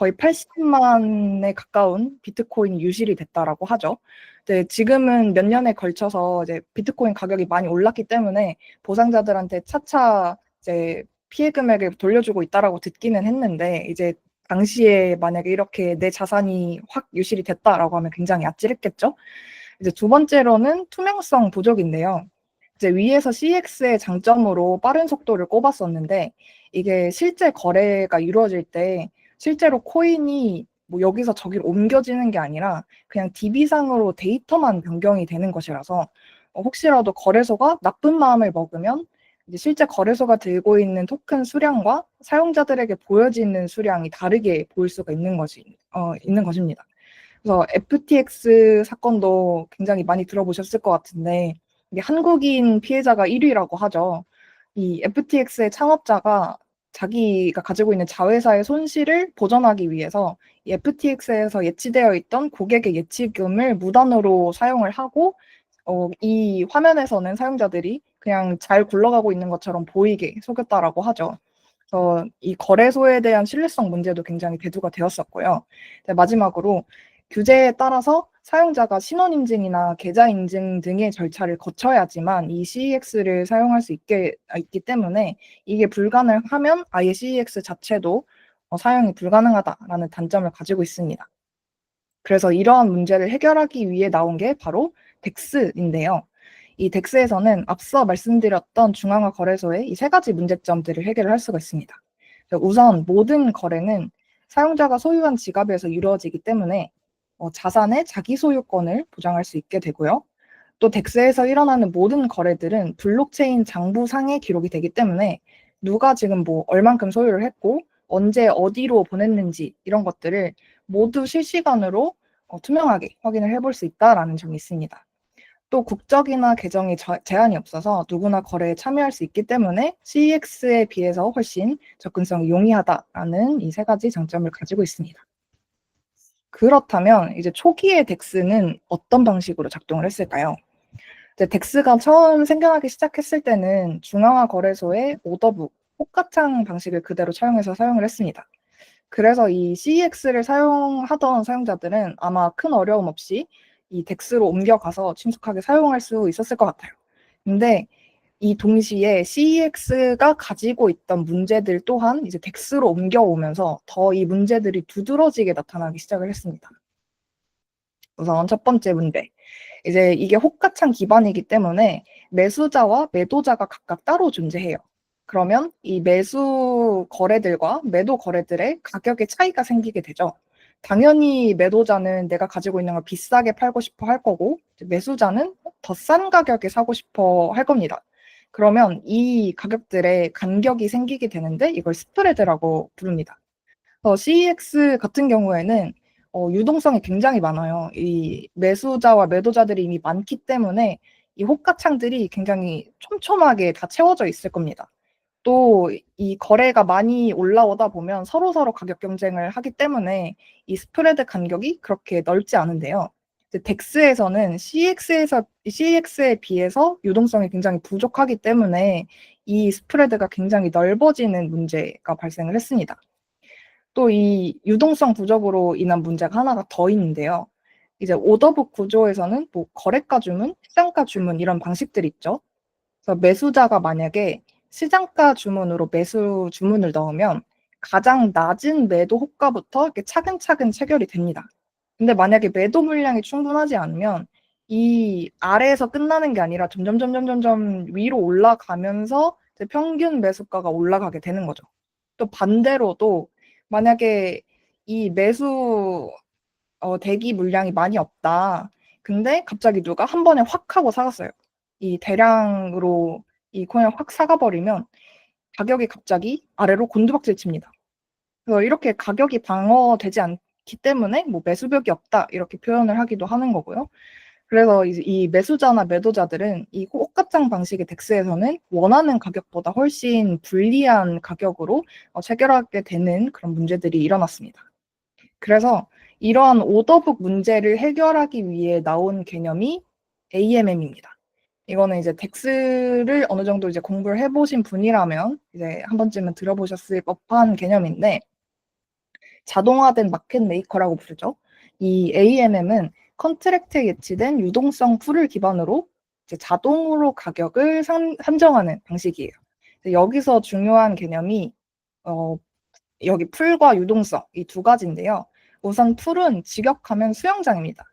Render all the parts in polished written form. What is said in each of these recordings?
거의 80만에 가까운 비트코인이 유실이 됐다라고 하죠. 이제 지금은 몇 년에 걸쳐서 이제 비트코인 가격이 많이 올랐기 때문에 보상자들한테 차차 이제 피해 금액을 돌려주고 있다라고 듣기는 했는데, 이제 당시에 만약에 이렇게 내 자산이 확 유실이 됐다라고 하면 굉장히 아찔했겠죠. 이제 두 번째로는 투명성 부족인데요. 이제 위에서 CX의 장점으로 빠른 속도를 꼽았었는데, 이게 실제 거래가 이루어질 때 실제로 코인이 뭐 여기서 저기로 옮겨지는 게 아니라 그냥 DB상으로 데이터만 변경이 되는 것이라서, 혹시라도 거래소가 나쁜 마음을 먹으면 이제 실제 거래소가 들고 있는 토큰 수량과 사용자들에게 보여지는 수량이 다르게 보일 수가 있는 것입니다. 그래서 FTX 사건도 굉장히 많이 들어보셨을 것 같은데, 이게 한국인 피해자가 1위라고 하죠. 이 FTX의 창업자가 자기가 가지고 있는 자회사의 손실을 보전하기 위해서 이 FTX에서 예치되어 있던 고객의 예치금을 무단으로 사용을 하고, 이 화면에서는 사용자들이 그냥 잘 굴러가고 있는 것처럼 보이게 속였다라고 하죠. 그래서 이 거래소에 대한 신뢰성 문제도 굉장히 대두가 되었었고요. 마지막으로 규제에 따라서 사용자가 신원 인증이나 계좌 인증 등의 절차를 거쳐야지만 이 CEX를 사용할 수 있기 때문에, 이게 불가능하면 아예 CEX 자체도 사용이 불가능하다라는 단점을 가지고 있습니다. 그래서 이러한 문제를 해결하기 위해 나온 게 바로 덱스인데요. 이 덱스에서는 앞서 말씀드렸던 중앙화 거래소의 이 세 가지 문제점들을 해결할 수가 있습니다. 우선 모든 거래는 사용자가 소유한 지갑에서 이루어지기 때문에 자산의 자기 소유권을 보장할 수 있게 되고요. 또 덱스에서 일어나는 모든 거래들은 블록체인 장부상에 기록이 되기 때문에 누가 지금 뭐 얼만큼 소유를 했고 언제 어디로 보냈는지 이런 것들을 모두 실시간으로 투명하게 확인을 해볼 수 있다라는 점이 있습니다. 또 국적이나 계정이 제한이 없어서 누구나 거래에 참여할 수 있기 때문에 CEX에 비해서 훨씬 접근성이 용이하다라는 이 세 가지 장점을 가지고 있습니다. 그렇다면 이제 초기의 덱스는 어떤 방식으로 작동을 했을까요? 이제 덱스가 처음 생겨나기 시작했을 때는 중앙화 거래소의 오더북, 호가창 방식을 그대로 차용해서 사용을 했습니다. 그래서 이 CEX를 사용하던 사용자들은 아마 큰 어려움 없이 이 덱스로 옮겨가서 친숙하게 사용할 수 있었을 것 같아요. 근데 이 동시에 CEX가 가지고 있던 문제들 또한 이제 덱스로 옮겨오면서 더 이 문제들이 두드러지게 나타나기 시작을 했습니다. 우선 첫 번째 문제. 이제 이게 호가창 기반이기 때문에 매수자와 매도자가 각각 따로 존재해요. 그러면 이 매수 거래들과 매도 거래들의 가격의 차이가 생기게 되죠. 당연히 매도자는 내가 가지고 있는 걸 비싸게 팔고 싶어 할 거고, 매수자는 더 싼 가격에 사고 싶어 할 겁니다. 그러면 이 가격들의 간격이 생기게 되는데 이걸 스프레드라고 부릅니다. CEX 같은 경우에는 유동성이 굉장히 많아요. 이 매수자와 매도자들이 이미 많기 때문에 이 호가창들이 굉장히 촘촘하게 다 채워져 있을 겁니다. 또 이 거래가 많이 올라오다 보면 서로서로 가격 경쟁을 하기 때문에 이 스프레드 간격이 그렇게 넓지 않은데요. 덱스에서는 CEX에 비해서 유동성이 굉장히 부족하기 때문에 이 스프레드가 굉장히 넓어지는 문제가 발생을 했습니다. 또 이 유동성 부족으로 인한 문제가 하나가 더 있는데요. 이제 오더북 구조에서는 뭐 거래가 주문, 시장가 주문 이런 방식들이 있죠. 그래서 매수자가 만약에 시장가 주문으로 매수 주문을 넣으면 가장 낮은 매도 호가부터 이렇게 차근차근 체결이 됩니다. 근데 만약에 매도 물량이 충분하지 않으면 이 아래에서 끝나는 게 아니라 점점 위로 올라가면서 이제 평균 매수가가 올라가게 되는 거죠. 또 반대로도 만약에 이 매수 대기 물량이 많이 없다. 근데 갑자기 누가 한 번에 확 하고 사갔어요. 이 대량으로 이 코인을 확 사가 버리면 가격이 갑자기 아래로 곤두박질 칩니다. 그래서 이렇게 가격이 방어되지 않기 때문에 뭐 매수벽이 없다 이렇게 표현을 하기도 하는 거고요. 그래서 이 매수자나 매도자들은 이 호가창 방식의 덱스에서는 원하는 가격보다 훨씬 불리한 가격으로 체결하게 되는 그런 문제들이 일어났습니다. 그래서 이러한 오더북 문제를 해결하기 위해 나온 개념이 AMM입니다. 이거는 이제 덱스를 어느 정도 이제 공부를 해보신 분이라면 이제 한 번쯤은 들어보셨을 법한 개념인데, 자동화된 마켓 메이커라고 부르죠. 이 AMM은 컨트랙트에 예치된 유동성 풀을 기반으로 이제 자동으로 가격을 산정하는 방식이에요. 여기서 중요한 개념이 여기 풀과 유동성 이 두 가지인데요. 우선 풀은 직역하면 수영장입니다.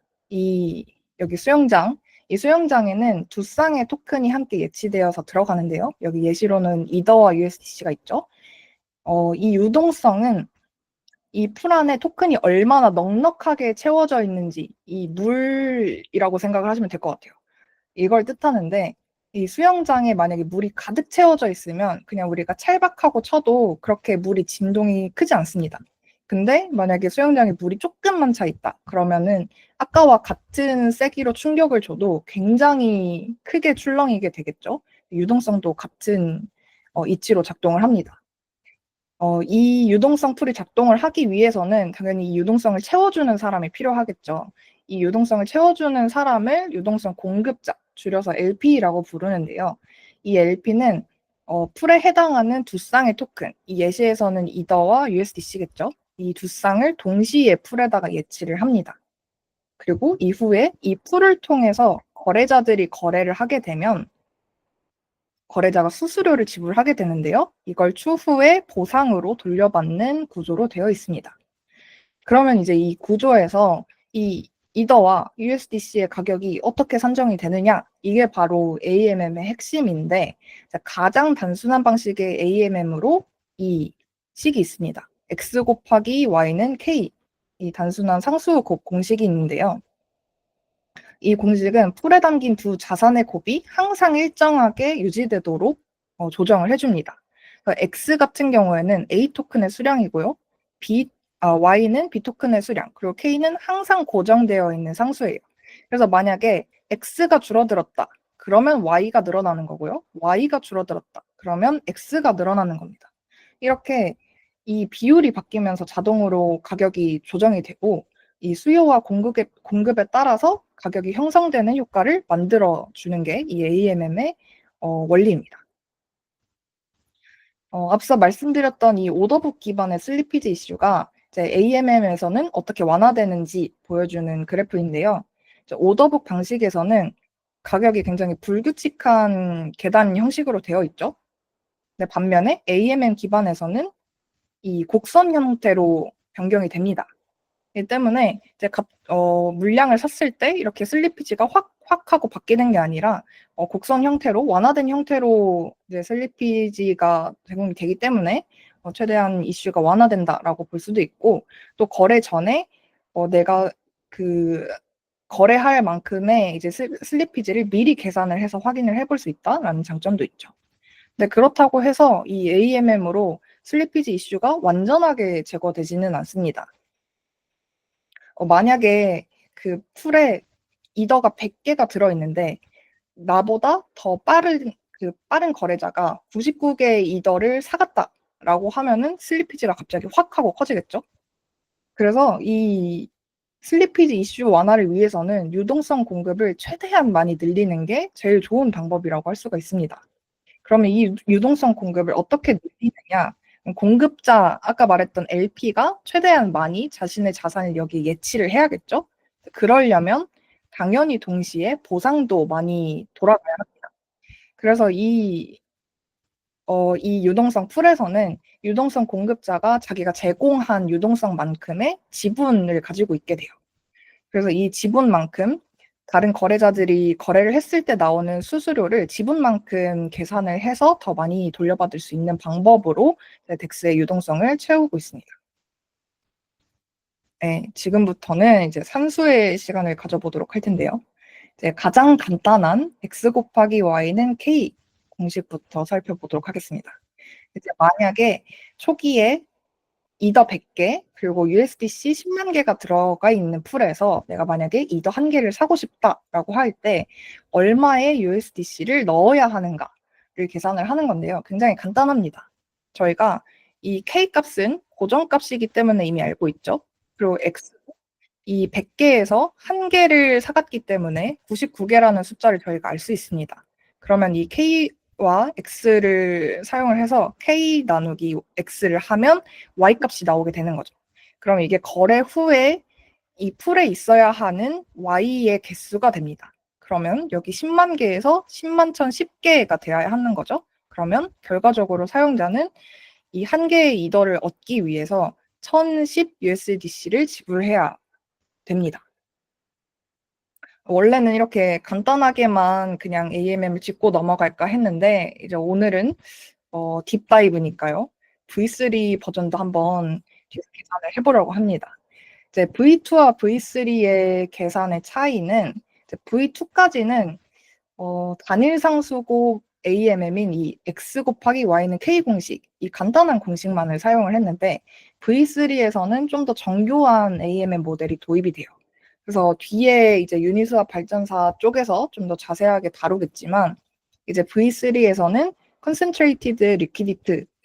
여기 수영장, 이 수영장에는 두 쌍의 토큰이 함께 예치되어서 들어가는데요. 여기 예시로는 이더와 USDC가 있죠. 이 유동성은 이 풀 안에 토큰이 얼마나 넉넉하게 채워져 있는지 이 물이라고 생각을 하시면 될 것 같아요. 이걸 뜻하는데 이 수영장에 만약에 물이 가득 채워져 있으면 그냥 우리가 찰박하고 쳐도 그렇게 물이 진동이 크지 않습니다. 근데 만약에 수영장에 물이 조금만 차 있다. 그러면은 아까와 같은 세기로 충격을 줘도 굉장히 크게 출렁이게 되겠죠. 유동성도 같은 이치로 작동을 합니다. 이 유동성 풀이 작동을 하기 위해서는 당연히 이 유동성을 채워주는 사람이 필요하겠죠. 이 유동성을 채워주는 사람을 유동성 공급자, 줄여서 LP라고 부르는데요. 이 LP는 풀에 해당하는 두 쌍의 토큰, 이 예시에서는 이더와 USDC겠죠. 이 두 쌍을 동시에 풀에다가 예치를 합니다. 그리고 이후에 이 풀을 통해서 거래자들이 거래를 하게 되면 거래자가 수수료를 지불하게 되는데요. 이걸 추후에 보상으로 돌려받는 구조로 되어 있습니다. 그러면 이제 이 구조에서 이 이더와 USDC의 가격이 어떻게 산정이 되느냐? 이게 바로 AMM의 핵심인데 가장 단순한 방식의 AMM으로 이 식이 있습니다. X 곱하기 Y는 K, 이 단순한 상수 곱 공식이 있는데요. 이 공식은 풀에 담긴 두 자산의 곱이 항상 일정하게 유지되도록 조정을 해줍니다. X 같은 경우에는 A 토큰의 수량이고요. Y는 B 토큰의 수량, 그리고 K는 항상 고정되어 있는 상수예요. 그래서 만약에 X가 줄어들었다. 그러면 Y가 늘어나는 거고요. Y가 줄어들었다. 그러면 X가 늘어나는 겁니다. 이렇게 이 비율이 바뀌면서 자동으로 가격이 조정이 되고 이 수요와 공급에 따라서 가격이 형성되는 효과를 만들어주는 게 이 AMM의 원리입니다. 앞서 말씀드렸던 이 오더북 기반의 슬리피지 이슈가 이제 AMM에서는 어떻게 완화되는지 보여주는 그래프인데요. 오더북 방식에서는 가격이 굉장히 불규칙한 계단 형식으로 되어 있죠. 근데 반면에 AMM 기반에서는 이 곡선 형태로 변경이 됩니다. 이 때문에 이제 물량을 샀을 때 이렇게 슬리피지가 확 하고 바뀌는 게 아니라 곡선 형태로 완화된 형태로 이제 슬리피지가 제공이 되기 때문에 최대한 이슈가 완화된다라고 볼 수도 있고 또 거래 전에 내가 그 거래할 만큼의 이제 슬리피지를 미리 계산을 해서 확인을 해볼 수 있다라는 장점도 있죠. 근데 그렇다고 해서 이 AMM으로 슬리피지 이슈가 완전하게 제거되지는 않습니다. 만약에 그 풀에 이더가 100개가 들어있는데 나보다 더 빠른 거래자가 99개의 이더를 사갔다라고 하면은 슬리피지가 갑자기 확 하고 커지겠죠. 그래서 이 슬리피지 이슈 완화를 위해서는 유동성 공급을 최대한 많이 늘리는 게 제일 좋은 방법이라고 할 수가 있습니다. 그러면 이 유동성 공급을 어떻게 늘리느냐? 공급자, 아까 말했던 LP가 최대한 많이 자신의 자산을 여기 예치를 해야겠죠? 그러려면 당연히 동시에 보상도 많이 돌아가야 합니다. 그래서 이 유동성 풀에서는 유동성 공급자가 자기가 제공한 유동성만큼의 지분을 가지고 있게 돼요. 그래서 이 지분만큼 다른 거래자들이 거래를 했을 때 나오는 수수료를 지분만큼 계산을 해서 더 많이 돌려받을 수 있는 방법으로 덱스의 유동성을 채우고 있습니다. 네, 지금부터는 이제 산수의 시간을 가져보도록 할 텐데요. 이제 가장 간단한 x 곱하기 y는 k 공식부터 살펴보도록 하겠습니다. 이제 만약에 초기에 이더 100개 그리고 USDC 10만 개가 들어가 있는 풀에서 내가 만약에 이더 1개를 사고 싶다라고 할 때 얼마의 USDC를 넣어야 하는가를 계산을 하는 건데요. 굉장히 간단합니다. 저희가 이 K 값은 고정값이기 때문에 이미 알고 있죠. 그리고 X 이 100개에서 1개를 사갔기 때문에 99개라는 숫자를 저희가 알 수 있습니다. 그러면 이 K와 X를 사용을 해서 K 나누기 X를 하면 Y 값이 나오게 되는 거죠. 그럼 이게 거래 후에 이 풀에 있어야 하는 Y의 개수가 됩니다. 그러면 여기 10만 개에서 10만 1010개가 되어야 하는 거죠. 그러면 결과적으로 사용자는 이 한 개의 이더를 얻기 위해서 1010 USDC를 지불해야 됩니다. 원래는 이렇게 간단하게만 그냥 AMM을 짚고 넘어갈까 했는데 이제 오늘은 딥다이브니까요. V3 버전도 한번 계산을 해보려고 합니다. 이제 V2와 V3의 계산의 차이는 이제 V2까지는 단일상수곡 AMM인 이 X 곱하기 Y는 K 공식, 이 간단한 공식만을 사용을 했는데 V3에서는 좀 더 정교한 AMM 모델이 도입이 돼요. 그래서 뒤에 이제 유니스와 발전사 쪽에서 좀 더 자세하게 다루겠지만 이제 V3에서는 concentrated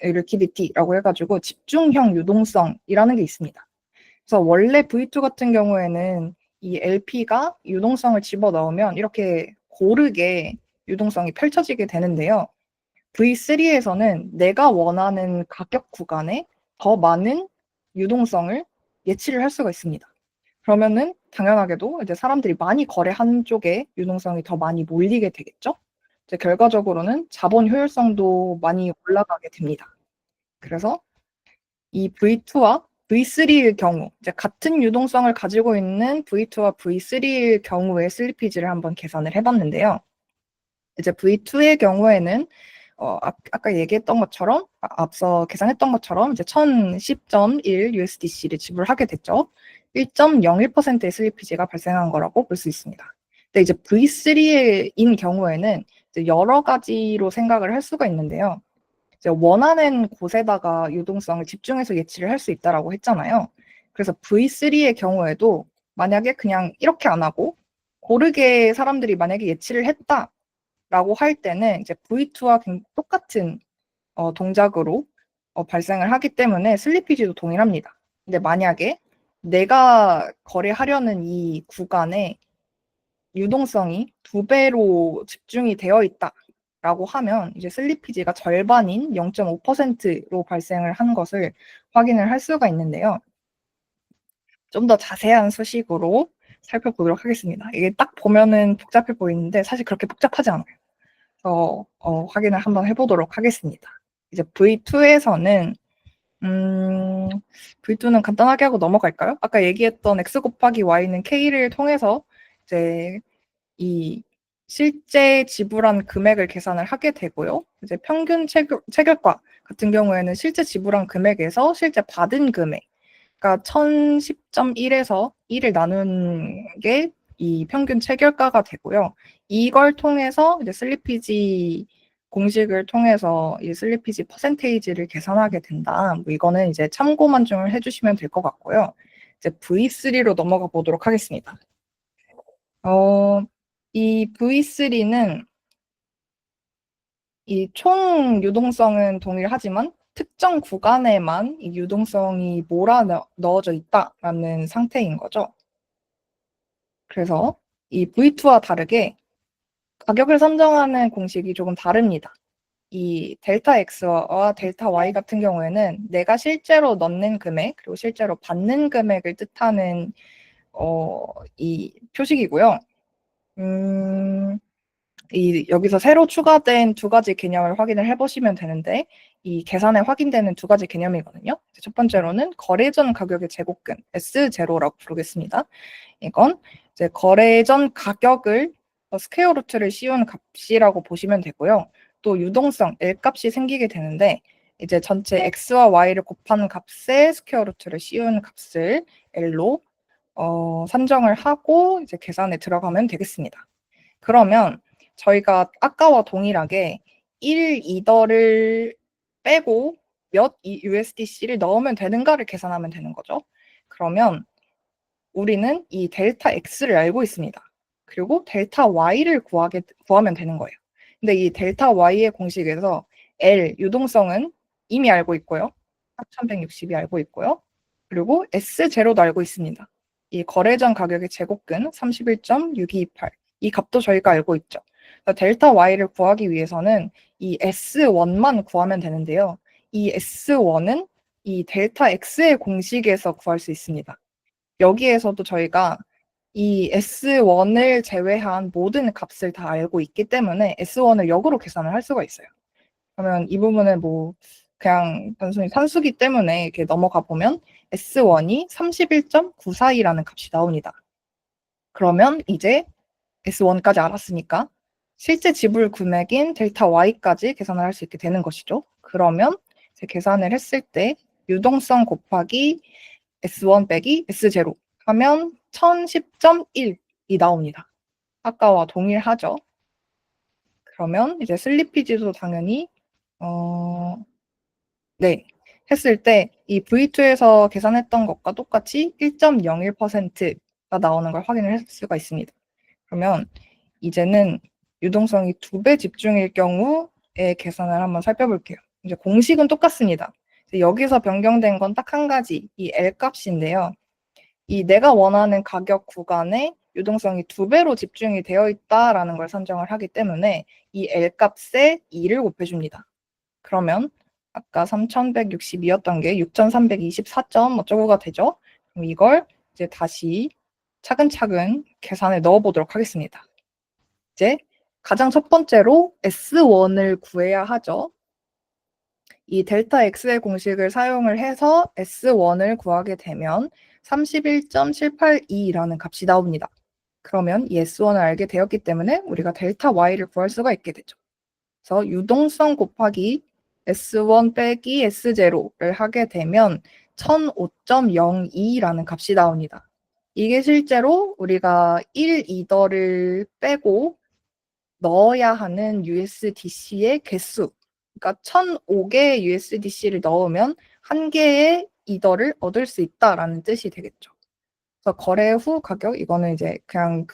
liquidity라고 해가지고 집중형 유동성이라는 게 있습니다. 그래서 원래 V2 같은 경우에는 이 LP가 유동성을 집어넣으면 이렇게 고르게 유동성이 펼쳐지게 되는데요. V3에서는 내가 원하는 가격 구간에 더 많은 유동성을 예치를 할 수가 있습니다. 그러면은 당연하게도 이제 사람들이 많이 거래하는 쪽에 유동성이 더 많이 몰리게 되겠죠. 이제 결과적으로는 자본 효율성도 많이 올라가게 됩니다. 그래서 이 V2와 V3의 경우, 이제 같은 유동성을 가지고 있는 V2와 V3의 경우의 슬리피지를 한번 계산을 해봤는데요. 이제 V2의 경우에는 아까 얘기했던 것처럼 앞서 계산했던 것처럼 이제 1010.1 USDC를 지불하게 됐죠. 1.01%의 슬리피지가 발생한 거라고 볼 수 있습니다. 근데 이제 V3인 경우에는 이제 여러 가지로 생각을 할 수가 있는데요. 이제 원하는 곳에다가 유동성을 집중해서 예치를 할 수 있다라고 했잖아요. 그래서 V3의 경우에도 만약에 그냥 이렇게 안 하고 고르게 사람들이 만약에 예치를 했다라고 할 때는 이제 V2와 똑같은 동작으로 발생을 하기 때문에 슬리피지도 동일합니다. 근데 만약에 내가 거래하려는 이 구간에 유동성이 2배로 집중이 되어 있다라고 하면 이제 슬리피지가 절반인 0.5%로 발생을 한 것을 확인을 할 수가 있는데요. 좀 더 자세한 수식으로 살펴보도록 하겠습니다. 이게 딱 보면은 복잡해 보이는데 사실 그렇게 복잡하지 않아요. 그래서 확인을 한번 해보도록 하겠습니다. 이제 V2에서는 V2는 간단하게 하고 넘어갈까요? 아까 얘기했던 X 곱하기 Y는 K를 통해서 이제 이 실제 지불한 금액을 계산을 하게 되고요. 이제 평균 체결가 같은 경우에는 실제 지불한 금액에서 실제 받은 금액, 그러니까 1010.1에서 1을 나눈 게 이 평균 체결가가 되고요. 이걸 통해서 이제 슬리피지 공식을 통해서 이 슬리피지 퍼센테이지를 계산하게 된다. 뭐 이거는 이제 참고만 좀 해주시면 될 것 같고요. 이제 V3로 넘어가 보도록 하겠습니다. 이 V3는 이 총 유동성은 동일하지만 특정 구간에만 이 유동성이 넣어져 있다라는 상태인 거죠. 그래서 이 V2와 다르게 가격을 산정하는 공식이 조금 다릅니다. 이 델타 X와 델타 Y 같은 경우에는 내가 실제로 넣는 금액 그리고 실제로 받는 금액을 뜻하는 이 표식이고요. 여기서 새로 추가된 두 가지 개념을 확인을 해보시면 되는데 이 계산에 확인되는 두 가지 개념이거든요. 첫 번째로는 거래 전 가격의 제곱근 S0라고 부르겠습니다. 이건 이제 거래 전 가격을 스퀘어 루트를 씌운 값이라고 보시면 되고요. 또 유동성 L 값이 생기게 되는데 이제 전체 X와 Y를 곱한 값에 스퀘어 루트를 씌운 값을 L로 산정을 하고 이제 계산에 들어가면 되겠습니다. 그러면 저희가 아까와 동일하게 1 이더를 빼고 몇 USDC를 넣으면 되는가를 계산하면 되는 거죠. 그러면 우리는 이 델타 X를 알고 있습니다. 그리고 델타 Y를 구하면 되는 거예요. 근데 이 델타 Y의 공식에서 L, 유동성은 이미 알고 있고요. 4160이 알고 있고요. 그리고 S0도 알고 있습니다. 이 거래 전 가격의 제곱근 31.6228. 이 값도 저희가 알고 있죠. 델타 Y를 구하기 위해서는 이 S1만 구하면 되는데요. 이 S1은 이 델타 X의 공식에서 구할 수 있습니다. 여기에서도 저희가 이 S1을 제외한 모든 값을 다 알고 있기 때문에 S1을 역으로 계산을 할 수가 있어요. 그러면 이 부분은 뭐 그냥 단순히 산수기 때문에 이렇게 넘어가 보면 S1이 31.942라는 값이 나옵니다. 그러면 이제 S1까지 알았으니까 실제 지불 금액인 델타 Y까지 계산을 할 수 있게 되는 것이죠. 그러면 이제 계산을 했을 때 유동성 곱하기 S1 빼기 S0 하면 1010.1이 나옵니다. 아까와 동일하죠. 그러면 이제 슬리피지도 당연히 네, 했을 때 이 V2에서 계산했던 것과 똑같이 1.01%가 나오는 걸 확인을 할 수가 있습니다. 그러면 이제는 유동성이 2배 집중일 경우의 계산을 한번 살펴볼게요. 이제 공식은 똑같습니다. 여기서 변경된 건 딱 한 가지, 이 L 값인데요. 이 내가 원하는 가격 구간에 유동성이 2배로 집중이 되어 있다라는 걸 산정을 하기 때문에 이 L 값에 2를 곱해줍니다. 그러면 아까 3162였던 게 6324점 어쩌고가 되죠? 그럼 이걸 이제 다시 차근차근 계산에 넣어보도록 하겠습니다. 이제 가장 첫 번째로 S1을 구해야 하죠. 이 델타 X의 공식을 사용을 해서 S1을 구하게 되면 31.782라는 값이 나옵니다. 그러면 이 S1을 알게 되었기 때문에 우리가 델타 Y를 구할 수가 있게 되죠. 그래서 유동성 곱하기 S1 빼기 S0를 하게 되면 1005.02라는 값이 나옵니다. 이게 실제로 우리가 1 이더를 빼고 넣어야 하는 USDC의 개수, 그러니까 1005개의 USDC를 넣으면 1개의 이더를 얻을 수 있다라는 뜻이 되겠죠. 그래서 거래 후 가격, 이거는 이제 그냥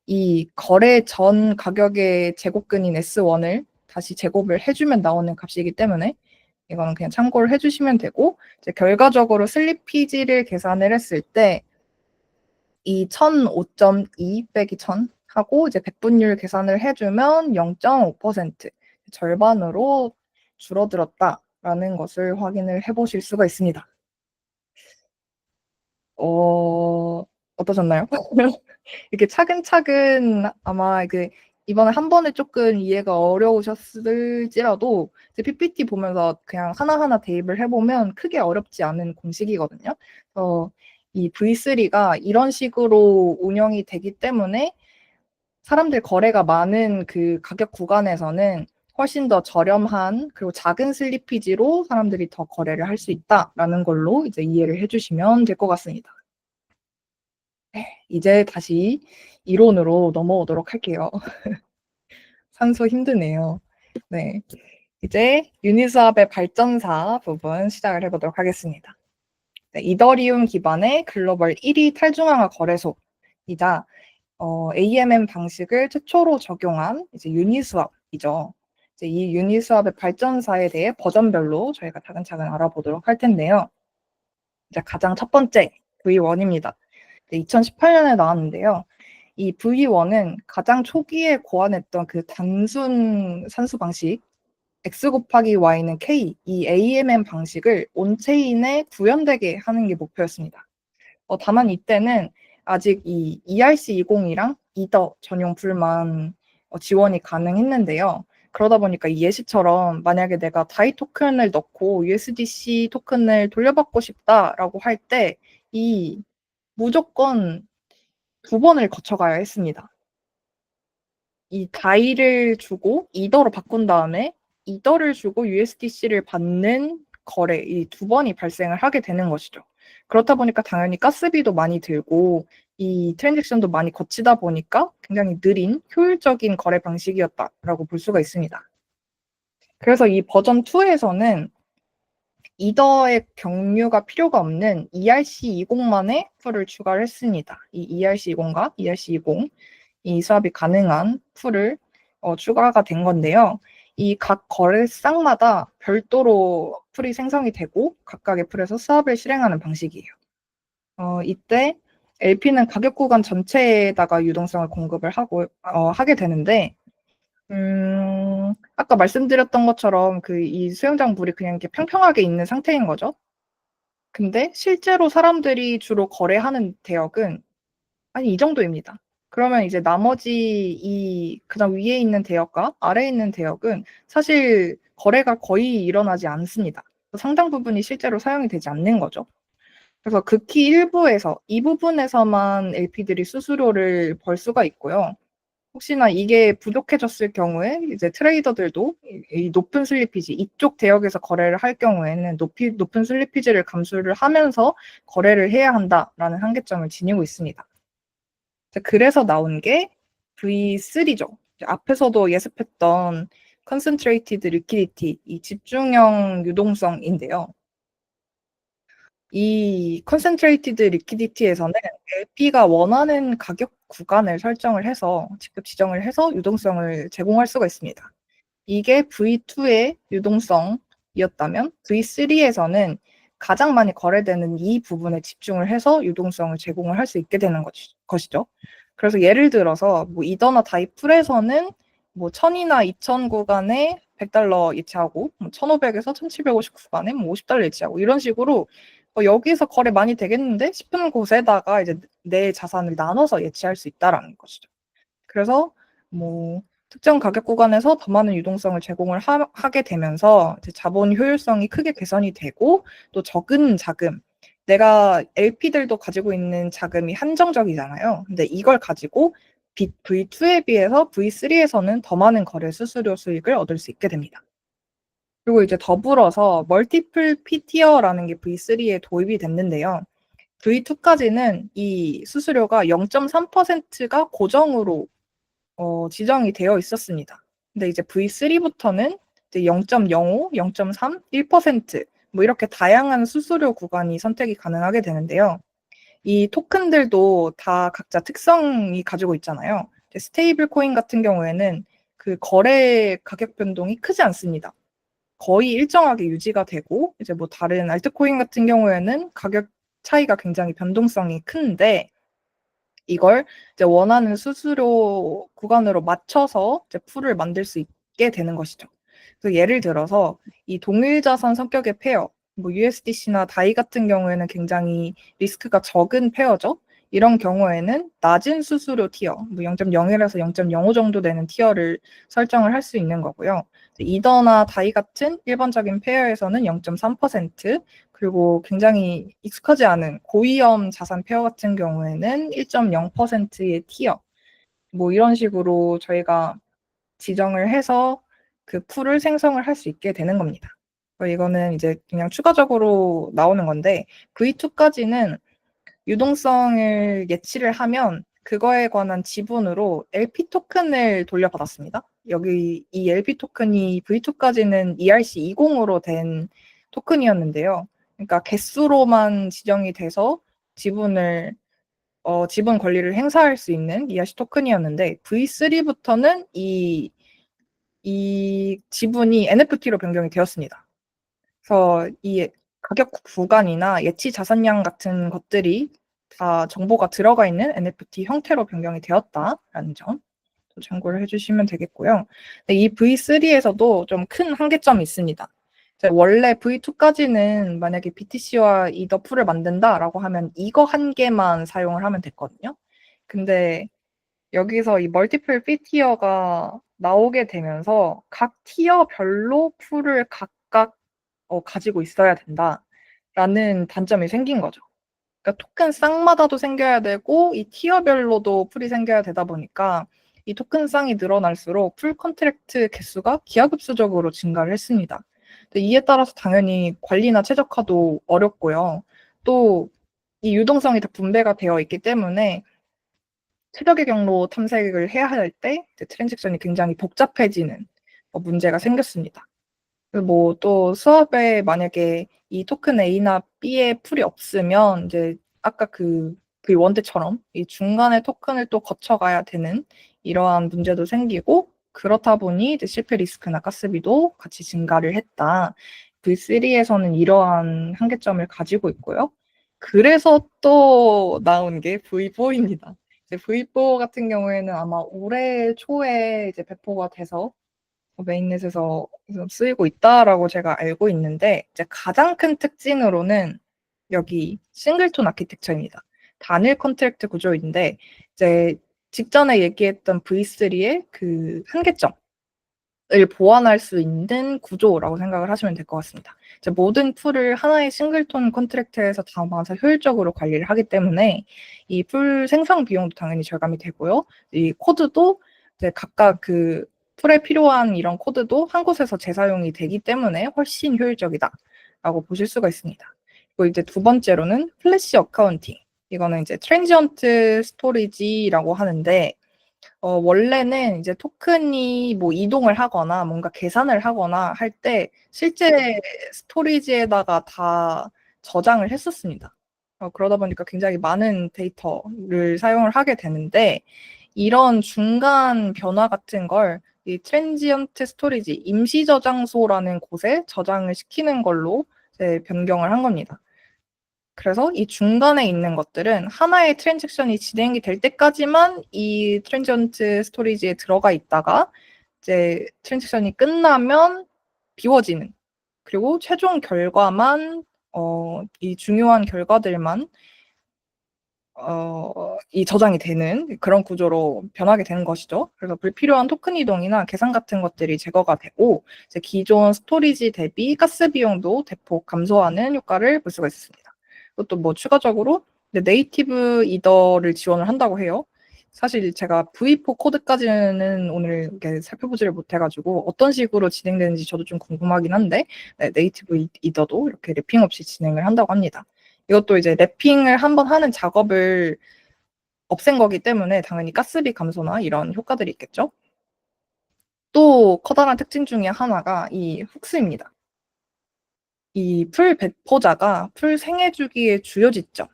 이 거래 전 가격의 제곱근인 S1을 다시 제곱을 해주면 나오는 값이기 때문에 이거는 그냥 참고를 해주시면 되고, 이제 결과적으로 슬리피지를 계산을 했을 때 이 1005.2 빼기 1000 하고 이제 백분율 계산을 해주면 0.5% 절반으로 줄어들었다라는 것을 확인을 해보실 수가 있습니다. 어떠셨나요? 이렇게 차근차근 아마 이번에 한 번에 조금 이해가 어려우셨을지라도 PPT 보면서 그냥 하나하나 대입을 해보면 크게 어렵지 않은 공식이거든요. 그래서 이 V3가 이런 식으로 운영이 되기 때문에 사람들 거래가 많은 그 가격 구간에서는 훨씬 더 저렴한 그리고 작은 슬리피지로 사람들이 더 거래를 할 수 있다라는 걸로 이제 이해를 해주시면 될 것 같습니다. 네, 이제 다시 이론으로 넘어오도록 할게요. 산수 힘드네요. 네, 이제 유니스왑의 발전사 부분 시작을 해보도록 하겠습니다. 네, 이더리움 기반의 글로벌 1위 탈중앙화 거래소이자 AMM 방식을 최초로 적용한 이제 유니스왑이죠. 이제 이 유니스왑의 발전사에 대해 버전별로 저희가 차근차근 알아보도록 할 텐데요. 이제 가장 첫 번째 V1입니다. 2018년에 나왔는데요. 이 V1은 가장 초기에 고안했던 그 단순 산수 방식 X 곱하기 Y는 K, 이 AMM 방식을 온체인에 구현되게 하는 게 목표였습니다. 다만 이때는 아직 이 ERC20이랑 이더 전용 풀만 지원이 가능했는데요. 그러다 보니까 이 예시처럼 만약에 내가 다이 토큰을 넣고 USDC 토큰을 돌려받고 싶다라고 할 때 이 무조건 2번을 거쳐가야 했습니다. 이 다이를 주고 이더로 바꾼 다음에 이더를 주고 USDC를 받는 거래, 이 2번이 발생을 하게 되는 것이죠. 그렇다 보니까 당연히 가스비도 많이 들고 이 트랜잭션도 많이 거치다 보니까 굉장히 느린 효율적인 거래 방식이었다라고 볼 수가 있습니다. 그래서 이 버전 2에서는 이더의 경유가 필요가 없는 ERC20만의 풀을 추가를 했습니다. 이 ERC20과 ERC20 이 수합이 가능한 풀을 추가가 된 건데요. 이 각 거래쌍마다 별도로 풀이 생성이 되고 각각의 풀에서 수합을 실행하는 방식이에요. 이때 LP는 가격 구간 전체에다가 유동성을 공급을 하게 되는데 아까 말씀드렸던 것처럼 이 수영장 물이 그냥 이렇게 평평하게 있는 상태인 거죠. 근데 실제로 사람들이 주로 거래하는 대역은 이 정도입니다. 그러면 이제 나머지 그다음 위에 있는 대역과 아래에 있는 대역은 사실 거래가 거의 일어나지 않습니다. 상당 부분이 실제로 사용이 되지 않는 거죠. 그래서 극히 일부에서 이 부분에서만 LP들이 수수료를 벌 수가 있고요. 혹시나 이게 부족해졌을 경우에 이제 트레이더들도 이 높은 슬리피지, 이쪽 대역에서 거래를 할 경우에는 높은 슬리피지를 감수를 하면서 거래를 해야 한다라는 한계점을 지니고 있습니다. 그래서 나온 게 V3죠. 앞에서도 예습했던 Concentrated Liquidity, 이 집중형 유동성인데요. 이 Concentrated Liquidity에서는 LP가 원하는 가격 구간을 설정을 해서 직접 지정을 해서 유동성을 제공할 수가 있습니다. 이게 V2의 유동성이었다면 V3에서는 가장 많이 거래되는 이 부분에 집중을 해서 유동성을 제공을 할 수 있게 되는 것이죠. 그래서 예를 들어서 뭐 이더나 다이풀에서는 뭐 1000이나 2000 구간에 $100 예치하고 뭐 1500에서 1750 구간에 뭐 $50 예치하고 이런 식으로 여기서 거래 많이 되겠는데 싶은 곳에다가 이제 내 자산을 나눠서 예치할 수 있다라는 것이죠. 그래서 뭐 특정 가격 구간에서 더 많은 유동성을 제공을 하게 되면서 이제 자본 효율성이 크게 개선이 되고 또 적은 자금, 내가 LP들도 가지고 있는 자금이 한정적이잖아요. 근데 이걸 가지고 V2에 비해서 V3에서는 더 많은 거래 수수료 수익을 얻을 수 있게 됩니다. 그리고 이제 더불어서 멀티플 P티어라는 게 V3에 도입이 됐는데요. V2까지는 이 수수료가 0.3%가 고정으로 지정이 되어 있었습니다. 근데 이제 V3부터는 이제 0.05, 0.3, 1%뭐 이렇게 다양한 수수료 구간이 선택이 가능하게 되는데요. 이 토큰들도 다 각자 특성이 가지고 있잖아요. 스테이블 코인 같은 경우에는 그 거래 가격 변동이 크지 않습니다. 거의 일정하게 유지가 되고 이제 뭐 다른 알트코인 같은 경우에는 가격 차이가 굉장히 변동성이 큰데 이걸 이제 원하는 수수료 구간으로 맞춰서 이제 풀을 만들 수 있게 되는 것이죠. 그래서 예를 들어서 이 동일 자산 성격의 페어, 뭐 USDC나 다이 같은 경우에는 굉장히 리스크가 적은 페어죠. 이런 경우에는 낮은 수수료 티어, 뭐 0.01에서 0.05 정도 되는 티어를 설정을 할 수 있는 거고요. 이더나 다이 같은 일반적인 페어에서는 0.3%, 그리고 굉장히 익숙하지 않은 고위험 자산 페어 같은 경우에는 1.0%의 티어, 뭐 이런 식으로 저희가 지정을 해서 그 풀을 생성을 할 수 있게 되는 겁니다. 이거는 이제 그냥 추가적으로 나오는 건데 V2까지는 유동성을 예치를 하면 그거에 관한 지분으로 LP 토큰을 돌려받았습니다. 여기 이 LP 토큰이 V2까지는 ERC20으로 된 토큰이었는데요. 그러니까 개수로만 지정이 돼서 지분 권리를 행사할 수 있는 ERC 토큰이었는데 V3부터는 이 지분이 NFT로 변경이 되었습니다. 그래서 이 가격 구간이나 예치 자산량 같은 것들이 다 정보가 들어가 있는 NFT 형태로 변경이 되었다라는 점 참고를 해주시면 되겠고요. 이 V3에서도 좀 큰 한계점이 있습니다. 원래 V2까지는 만약에 BTC와 이더 풀을 만든다라고 하면 이거 한 개만 사용을 하면 됐거든요. 근데 여기서 이 멀티플 피 티어가 나오게 되면서 각 티어별로 풀을 각각 가지고 있어야 된다라는 단점이 생긴 거죠. 그러니까 토큰 쌍마다도 생겨야 되고 이 티어별로도 풀이 생겨야 되다 보니까 이 토큰 쌍이 늘어날수록 풀 컨트랙트 개수가 기하급수적으로 증가를 했습니다. 이에 따라서 당연히 관리나 최적화도 어렵고요. 또 이 유동성이 다 분배가 되어 있기 때문에 최적의 경로 탐색을 해야 할 때 트랜잭션이 굉장히 복잡해지는 문제가 생겼습니다. 뭐 또 수업에 만약에 이 토큰 A나 B의 풀이 없으면 이제 아까 그 원대처럼 이 중간에 토큰을 또 거쳐가야 되는 이러한 문제도 생기고 그렇다 보니 이제 실패 리스크나 가스비도 같이 증가를 했다. V3에서는 이러한 한계점을 가지고 있고요. 그래서 또 나온 게 V4입니다. V4 같은 경우에는 아마 올해 초에 이제 배포가 돼서 메인넷에서 쓰이고 있다라고 제가 알고 있는데, 이제 가장 큰 특징으로는 여기 싱글톤 아키텍처입니다. 단일 컨트랙트 구조인데, 이제 직전에 얘기했던 V3의 그 한계점을 보완할 수 있는 구조라고 생각을 하시면 될 것 같습니다. 이제 모든 풀을 하나의 싱글톤 컨트랙트에서 담아서 효율적으로 관리를 하기 때문에 이 풀 생성 비용도 당연히 절감이 되고요. 이 코드도 이제 각각 그 풀에 필요한 이런 코드도 한 곳에서 재사용이 되기 때문에 훨씬 효율적이다라고 보실 수가 있습니다. 그리고 이제 두 번째로는 플래시 어카운팅. 이거는 이제 트랜지언트 스토리지라고 하는데, 원래는 이제 토큰이 뭐 이동을 하거나 뭔가 계산을 하거나 할 때 실제 스토리지에다가 다 저장을 했었습니다. 그러다 보니까 굉장히 많은 데이터를 사용을 하게 되는데, 이런 중간 변화 같은 걸 이 트랜지언트 스토리지, 임시 저장소라는 곳에 저장을 시키는 걸로 이제 변경을 한 겁니다. 그래서 이 중간에 있는 것들은 하나의 트랜잭션이 진행이 될 때까지만 이 트랜지언트 스토리지에 들어가 있다가 이제 트랜잭션이 끝나면 비워지는, 그리고 최종 결과만 이 중요한 결과들만 이 저장이 되는 그런 구조로 변하게 되는 것이죠. 그래서 불필요한 토큰 이동이나 계산 같은 것들이 제거가 되고, 이제 기존 스토리지 대비 가스 비용도 대폭 감소하는 효과를 볼 수가 있습니다. 그것도 뭐 추가적으로 네이티브 이더를 지원을 한다고 해요. 사실 제가 V4 코드까지는 오늘 이렇게 살펴보지를 못해가지고 어떤 식으로 진행되는지 저도 좀 궁금하긴 한데, 네이티브 이더도 이렇게 랩핑 없이 진행을 한다고 합니다. 이것도 이제 랩핑을 한번 하는 작업을 없앤 거기 때문에 당연히 가스비 감소나 이런 효과들이 있겠죠. 또 커다란 특징 중에 하나가 이 훅스입니다. 이 풀 배포자가 풀 생애 주기의 주요 지점,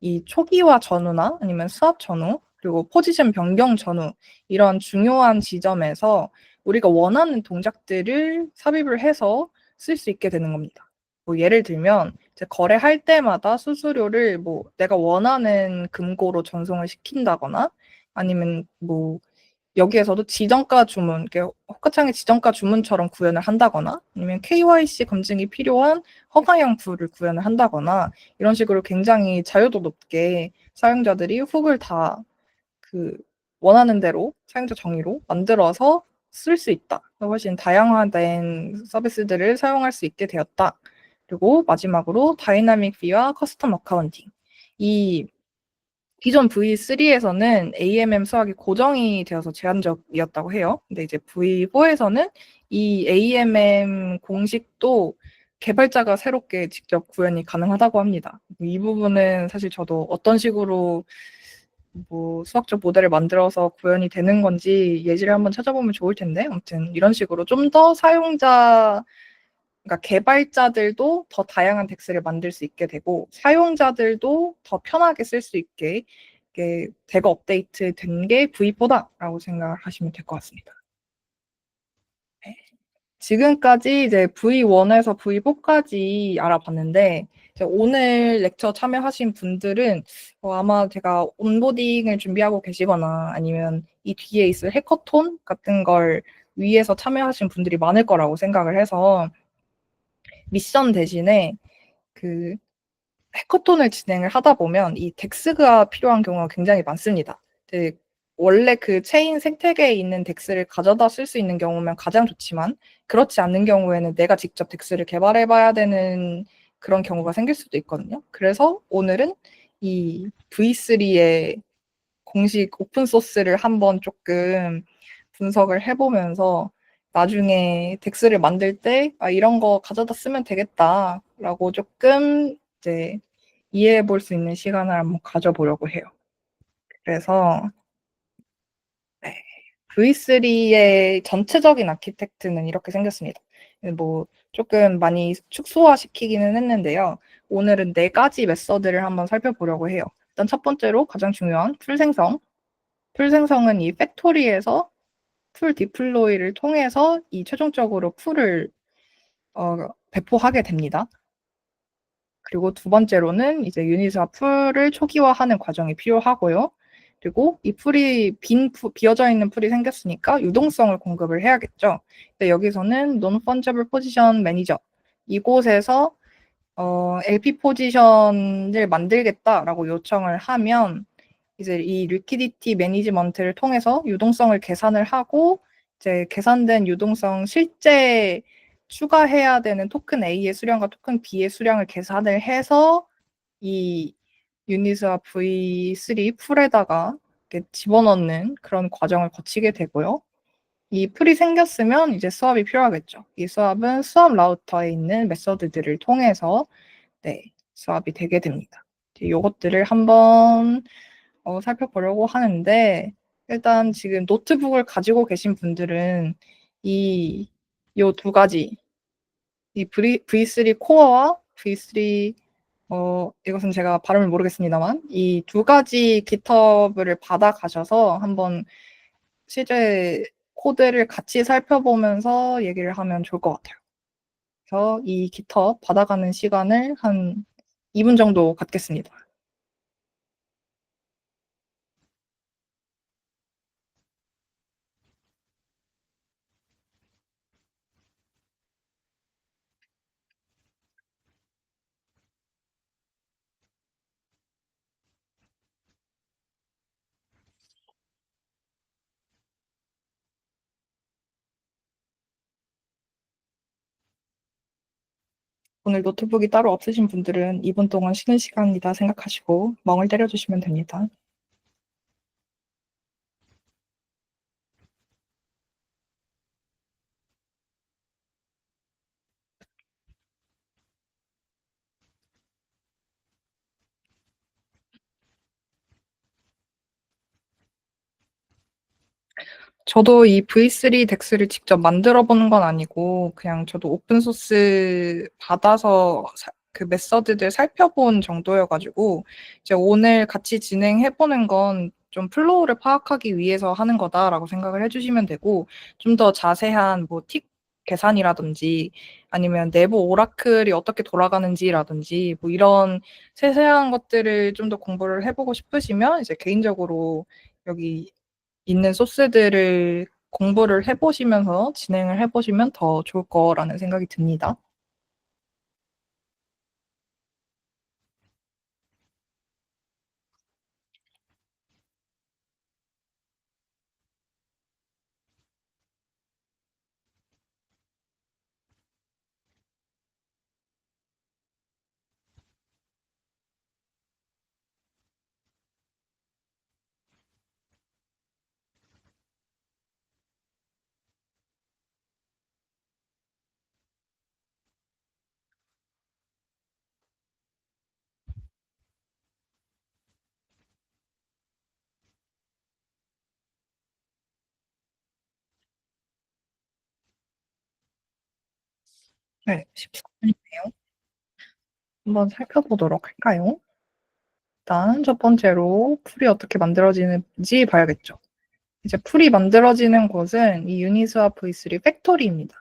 이 초기화 전후나 아니면 스왑 전후, 그리고 포지션 변경 전후, 이런 중요한 지점에서 우리가 원하는 동작들을 삽입을 해서 쓸 수 있게 되는 겁니다. 뭐 예를 들면 이제 거래할 때마다 수수료를 뭐 내가 원하는 금고로 전송을 시킨다거나, 아니면 뭐 여기에서도 지정가 주문, 호가창의 지정가 주문처럼 구현을 한다거나, 아니면 KYC 검증이 필요한 허가형 풀을 구현을 한다거나, 이런 식으로 굉장히 자유도 높게 사용자들이 훅을 다 그 원하는 대로 사용자 정의로 만들어서 쓸 수 있다. 훨씬 다양화된 서비스들을 사용할 수 있게 되었다. 그리고 마지막으로 다이나믹 비와 커스텀 어카운팅. 이 기존 V3에서는 AMM 수학이 고정이 되어서 제한적이었다고 해요. 근데 이제 V4에서는 이 AMM 공식도 개발자가 새롭게 직접 구현이 가능하다고 합니다. 이 부분은 사실 저도 어떤 식으로 뭐 수학적 모델을 만들어서 구현이 되는 건지 예시를 한번 찾아보면 좋을 텐데, 아무튼 이런 식으로 좀 더 사용자, 그러니까 개발자들도 더 다양한 덱스를 만들 수 있게 되고 사용자들도 더 편하게 쓸 수 있게 이게 대거 업데이트 된 게 V4다라고 생각을 하시면 될 것 같습니다. 네. 지금까지 이제 V1에서 V4까지 알아봤는데, 이제 오늘 렉처 참여하신 분들은 아마 제가 온보딩을 준비하고 계시거나 아니면 이 뒤에 있을 해커톤 같은 걸 위해서 참여하신 분들이 많을 거라고 생각을 해서 미션 대신에 그 해커톤을 진행을 하다 보면 이 덱스가 필요한 경우가 굉장히 많습니다. 원래 그 체인 생태계에 있는 덱스를 가져다 쓸 수 있는 경우면 가장 좋지만, 그렇지 않는 경우에는 내가 직접 덱스를 개발해 봐야 되는 그런 경우가 생길 수도 있거든요. 그래서 오늘은 이 V3의 공식 오픈 소스를 한번 조금 분석을 해보면서 나중에 덱스를 만들 때 이런 거 가져다 쓰면 되겠다라고 조금 이제 이해해 볼 수 있는 시간을 한번 가져보려고 해요. 그래서 네, V3의 전체적인 아키텍트는 이렇게 생겼습니다. 뭐 조금 많이 축소화시키기는 했는데요. 오늘은 4가지 메서드를 한번 살펴보려고 해요. 일단 첫 번째로 가장 중요한 풀 생성. 풀 생성은 이 팩토리에서 풀 디플로이를 통해서 이 최종적으로 풀을 배포하게 됩니다. 그리고 두 번째로는 이제 유닛과 풀을 초기화하는 과정이 필요하고요. 그리고 이 풀이 비어져 있는 풀이 생겼으니까 유동성을 공급을 해야겠죠. 근데 여기서는 Non-Fungible Position Manager 이곳에서 LP 포지션을 만들겠다라고 요청을 하면 이제 이 리퀴디티 매니지먼트를 통해서 유동성을 계산을 하고 이제 계산된 유동성 실제 추가해야 되는 토큰 A의 수량과 토큰 B의 수량을 계산을 해서 이 유닛과 V3 풀에다가 이렇게 집어넣는 그런 과정을 거치게 되고요. 이 풀이 생겼으면 이제 수압이 필요하겠죠. 이 수압은 수압 라우터에 있는 메서드들을 통해서 수압이 되게 됩니다. 이것들을 한번 살펴보려고 하는데 일단 지금 노트북을 가지고 계신 분들은 이 두 가지 이 V3 코어와 V3 이것은 제가 발음을 모르겠습니다만 이 두 가지 GitHub을 받아가셔서 한번 실제 코드를 같이 살펴보면서 얘기를 하면 좋을 것 같아요. 그래서 이 GitHub 받아가는 시간을 한 2분 정도 갖겠습니다. 오늘 노트북이 따로 없으신 분들은 2분 동안 쉬는 시간이다 생각하시고 멍을 때려주시면 됩니다. 저도 이 V3 덱스를 직접 만들어 보는 건 아니고 그냥 저도 오픈소스 받아서 그 메서드들 살펴본 정도여가지고 이제 오늘 같이 진행해 보는 건 좀 플로우를 파악하기 위해서 하는 거다라고 생각을 해주시면 되고 좀 더 자세한 뭐 틱 계산이라든지 아니면 내부 오라클이 어떻게 돌아가는지라든지 뭐 이런 세세한 것들을 좀 더 공부를 해보고 싶으시면 이제 개인적으로 여기 있는 소스들을 공부를 해보시면서 진행을 해보시면 더 좋을 거라는 생각이 듭니다. 네, 14분이네요. 한번 살펴보도록 할까요? 일단 첫 번째로 풀이 어떻게 만들어지는지 봐야겠죠. 이제 풀이 만들어지는 곳은 이 유니스와 V3 팩토리입니다.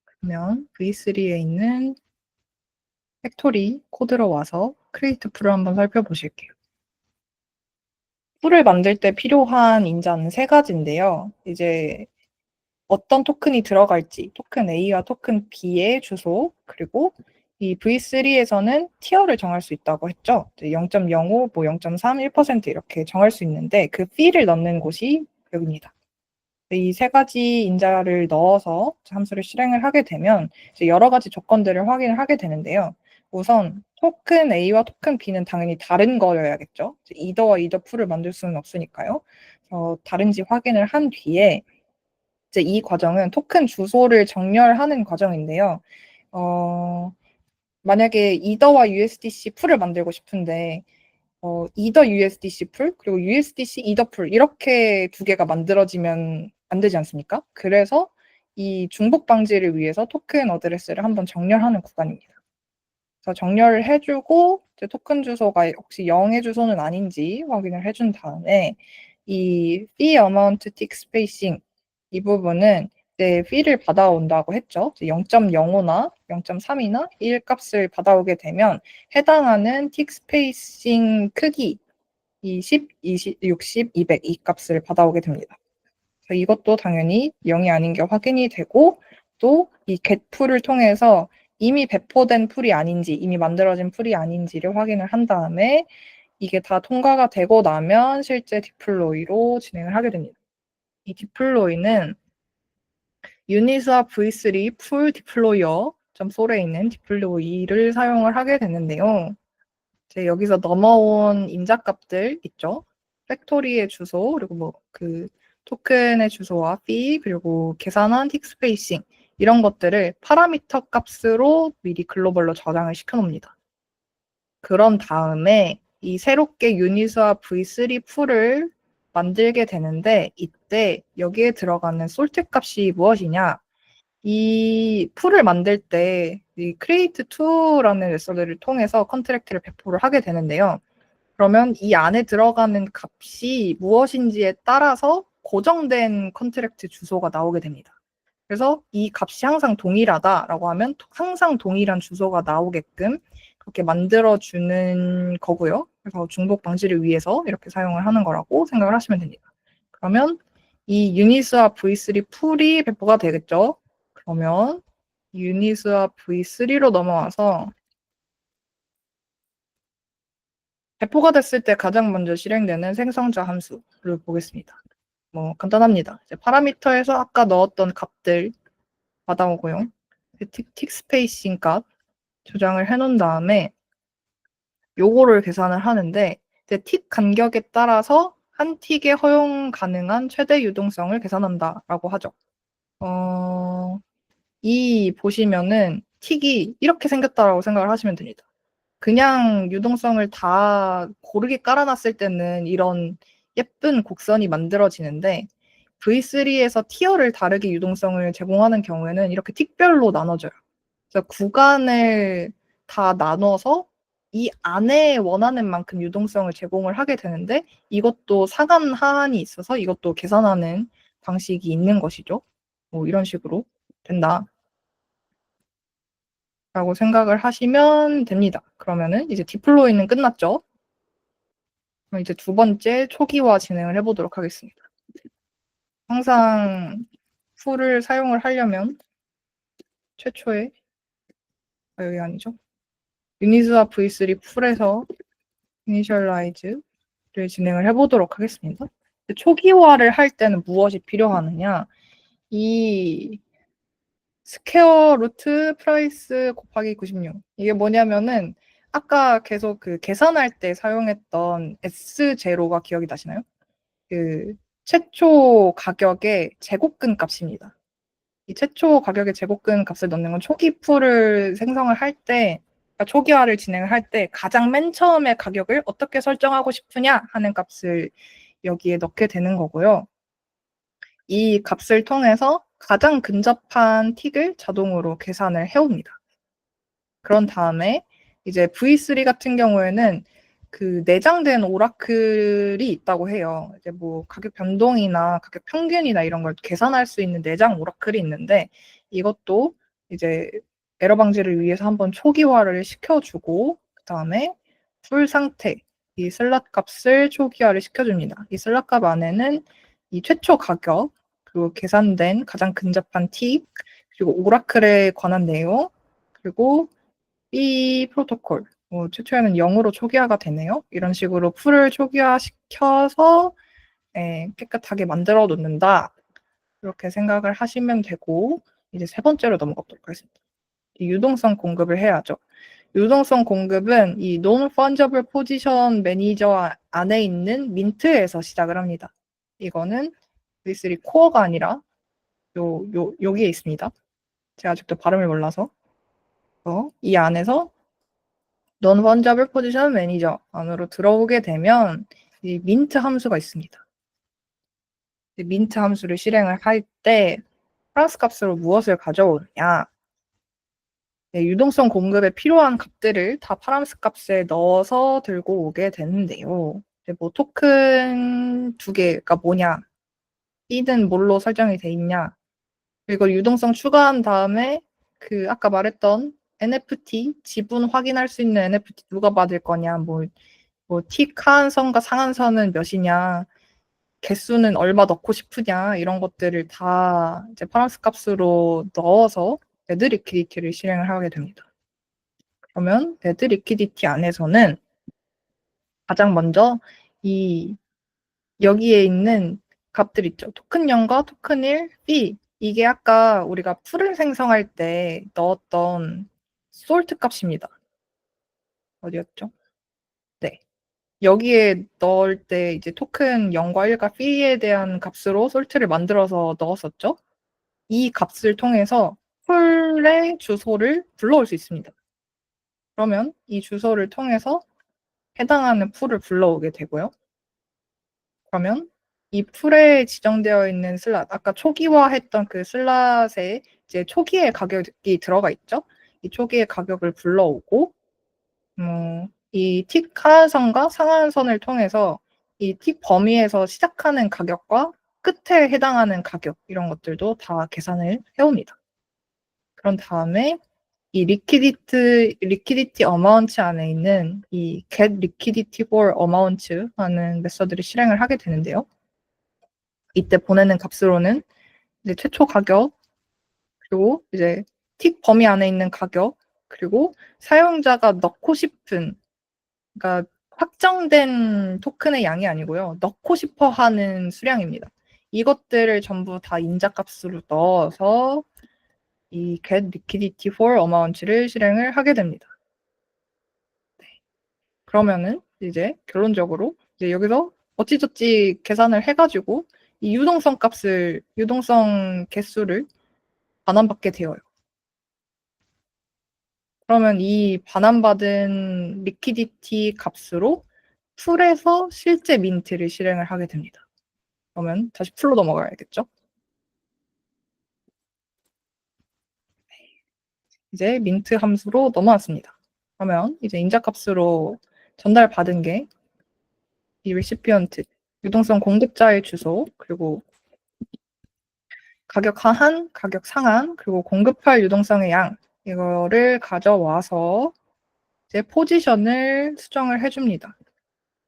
그러면 V3에 있는 팩토리 코드로 와서 크리에이트 풀을 한번 살펴보실게요. 풀을 만들 때 필요한 인자는 세 가지인데요. 이제 어떤 토큰이 들어갈지, 토큰 A와 토큰 B의 주소, 그리고 이 V3에서는 티어를 정할 수 있다고 했죠. 0.05, 뭐 0.3, 1% 이렇게 정할 수 있는데 그 B를 넣는 곳이 여기입니다. 이 세 가지 인자를 넣어서 함수를 실행을 하게 되면 이제 여러 가지 조건들을 확인을 하게 되는데요. 우선 토큰 A와 토큰 B는 당연히 다른 거여야겠죠. 이더와 이더 풀을 만들 수는 없으니까요. 다른지 확인을 한 뒤에 이제 이 과정은 토큰 주소를 정렬하는 과정인데요. 만약에 이더와 USDC 풀을 만들고 싶은데 이더 USDC 풀 그리고 USDC 이더 풀 이렇게 두 개가 만들어지면 안 되지 않습니까? 그래서 이 중복 방지를 위해서 토큰 어드레스를 한번 정렬하는 구간입니다. 그래서 정렬을 해주고 이제 토큰 주소가 혹시 0의 주소는 아닌지 확인을 해준 다음에 이 fee amount tick spacing 이 부분은 이제 fee를 받아온다고 했죠. 0.05나 0.3이나 1 값을 받아오게 되면 해당하는 tick spacing 크기 20, 20, 60, 200 이 값을 받아오게 됩니다. 이것도 당연히 0이 아닌 게 확인이 되고 또 이 get풀을 통해서 이미 배포된 풀이 아닌지 이미 만들어진 풀이 아닌지를 확인을 한 다음에 이게 다 통과가 되고 나면 실제 디플로이로 진행을 하게 됩니다. 이 디플로이는 유니스와 V3 풀 디플로이어.soul에 있는 디플로이를 사용을 하게 되는데요. 이제 여기서 넘어온 임자값들 있죠. 팩토리의 주소 그리고 뭐 그 토큰의 주소와 fee 그리고 계산한 틱 스페이싱 이런 것들을 파라미터 값으로 미리 글로벌로 저장을 시켜 놓습니다. 그런 다음에 이 새롭게 유니스와 V3 풀을 만들게 되는데 이때 여기에 들어가는 솔트 값이 무엇이냐? 이 풀을 만들 때 이 create2라는 메서드를 통해서 컨트랙트를 배포를 하게 되는데요. 그러면 이 안에 들어가는 값이 무엇인지에 따라서 고정된 컨트랙트 주소가 나오게 됩니다. 그래서 이 값이 항상 동일하다라고 하면 항상 동일한 주소가 나오게끔 그렇게 만들어주는 거고요. 그래서 중복 방지를 위해서 이렇게 사용을 하는 거라고 생각을 하시면 됩니다. 그러면 이 유니스와 V3 풀이 배포가 되겠죠. 그러면 유니스와 V3로 넘어와서 배포가 됐을 때 가장 먼저 실행되는 생성자 함수를 보겠습니다. 뭐 간단합니다. 이제 파라미터에서 아까 넣었던 값들 받아오고요. 틱 스페이싱 값 조정을 해놓은 다음에 요거를 계산을 하는데 이제 틱 간격에 따라서 한 틱에 허용 가능한 최대 유동성을 계산한다라고 하죠. 이 보시면은 틱이 이렇게 생겼다라고 생각을 하시면 됩니다. 그냥 유동성을 다 고르게 깔아놨을 때는 이런 예쁜 곡선이 만들어지는데 V3에서 티어를 다르게 유동성을 제공하는 경우에는 이렇게 틱별로 나눠져요. 그래서 구간을 다 나눠서 이 안에 원하는 만큼 유동성을 제공을 하게 되는데 이것도 상한 하한이 있어서 이것도 계산하는 방식이 있는 것이죠. 뭐 이런 식으로 된다. 라고 생각을 하시면 됩니다. 그러면은 이제 디플로이는 끝났죠. 그럼 이제 두 번째 초기화 진행을 해보도록 하겠습니다. 항상 풀을 사용을 하려면 최초에 여기 아니죠. 유니스와 V3 풀에서 이니셜라이즈를 진행을 해보도록 하겠습니다. 초기화를 할 때는 무엇이 필요하느냐? 이 스퀘어 루트 프라이스 곱하기 96. 이게 뭐냐면은 아까 계속 그 계산할 때 사용했던 S0가 기억이 나시나요? 그 최초 가격의 제곱근 값입니다. 이 최초 가격의 제곱근 값을 넣는 건 초기 풀을 생성을 할 때, 그러니까 초기화를 진행을 할 때 가장 맨 처음에 가격을 어떻게 설정하고 싶으냐 하는 값을 여기에 넣게 되는 거고요. 이 값을 통해서 가장 근접한 틱을 자동으로 계산을 해옵니다. 그런 다음에 이제 V3 같은 경우에는 그 내장된 오라클이 있다고 해요. 이제 뭐 가격 변동이나 가격 평균이나 이런 걸 계산할 수 있는 내장 오라클이 있는데 이것도 이제 에러 방지를 위해서 한번 초기화를 시켜주고 그 다음에 풀 상태 이 슬롯 값을 초기화를 시켜줍니다. 이 슬롯 값 안에는 이 최초 가격 그리고 계산된 가장 근접한 팁 그리고 오라클에 관한 내용 그리고 B 프로토콜 최초에는 0으로 초기화가 되네요. 이런 식으로 풀을 초기화시켜서 깨끗하게 만들어 놓는다. 이렇게 생각을 하시면 되고 이제 세 번째로 넘어가도록 하겠습니다. 유동성 공급을 해야죠. 유동성 공급은 이 Non-Fungible Position Manager 안에 있는 민트에서 시작을 합니다. 이거는 V3 코어가 아니라 여기에 있습니다. 제가 아직도 발음을 몰라서 이 안에서 Non-Fungible Position Manager 안으로 들어오게 되면 이 민트 함수가 있습니다. 민트 함수를 실행을 할 때 플러스 값으로 무엇을 가져오느냐 유동성 공급에 필요한 값들을 다 파라미터 값에 넣어서 들고 오게 되는데요. 뭐 토큰 두 개가 뭐냐, B는 뭘로 설정이 돼 있냐, 그리고 유동성 추가한 다음에 그 아까 말했던 NFT 지분 확인할 수 있는 NFT 누가 받을 거냐, 뭐 뭐 틱 하한선과 상한선은 몇이냐, 개수는 얼마 넣고 싶으냐 이런 것들을 다 이제 파란스 값으로 넣어서 레드 리퀴디티를 실행을 하게 됩니다. 그러면 레드 리퀴디티 안에서는 가장 먼저 이 여기에 있는 값들 있죠. 토큰 0과 토큰 1, B. 이게 아까 우리가 풀을 생성할 때 넣었던 솔트 값입니다. 어디였죠? 네. 여기에 넣을 때 이제 토큰 0과 1과 B에 대한 값으로 솔트를 만들어서 넣었었죠. 이 값을 통해서 풀의 주소를 불러올 수 있습니다. 그러면 이 주소를 통해서 해당하는 풀을 불러오게 되고요. 그러면 이 풀에 지정되어 있는 슬롯, 아까 초기화했던 그 슬롯에 이제 초기의 가격이 들어가 있죠. 이 초기의 가격을 불러오고, 이틱 하한선과 상한선을 통해서 이 틱 범위에서 시작하는 가격과 끝에 해당하는 가격, 이런 것들도 다 계산을 해옵니다. 그런 다음에 이 리퀴디티 어마운트 안에 있는 이 get liquidity for amount 하는 메서드를 실행을 하게 되는데요. 이때 보내는 값으로는 이제 최초 가격, 그리고 이제 틱 범위 안에 있는 가격, 그리고 사용자가 넣고 싶은, 그러니까 확정된 토큰의 양이 아니고요. 넣고 싶어 하는 수량입니다. 이것들을 전부 다 인자값으로 넣어서 이 get liquidity for amount를 실행을 하게 됩니다. 네. 그러면은 이제 결론적으로 이제 여기서 어찌저찌 계산을 해가지고 이 유동성 개수를 반환받게 되어요. 그러면 이 반환받은 리퀴디티 값으로 풀에서 실제 민트를 실행을 하게 됩니다. 그러면 다시 풀로 넘어가야겠죠? 이제 민트 함수로 넘어왔습니다. 그러면 이제 인자값으로 전달받은 게 이 리시피언트, 유동성 공급자의 주소, 그리고 가격 하한, 가격 상한, 그리고 공급할 유동성의 양, 이거를 가져와서 이제 포지션을 수정을 해줍니다.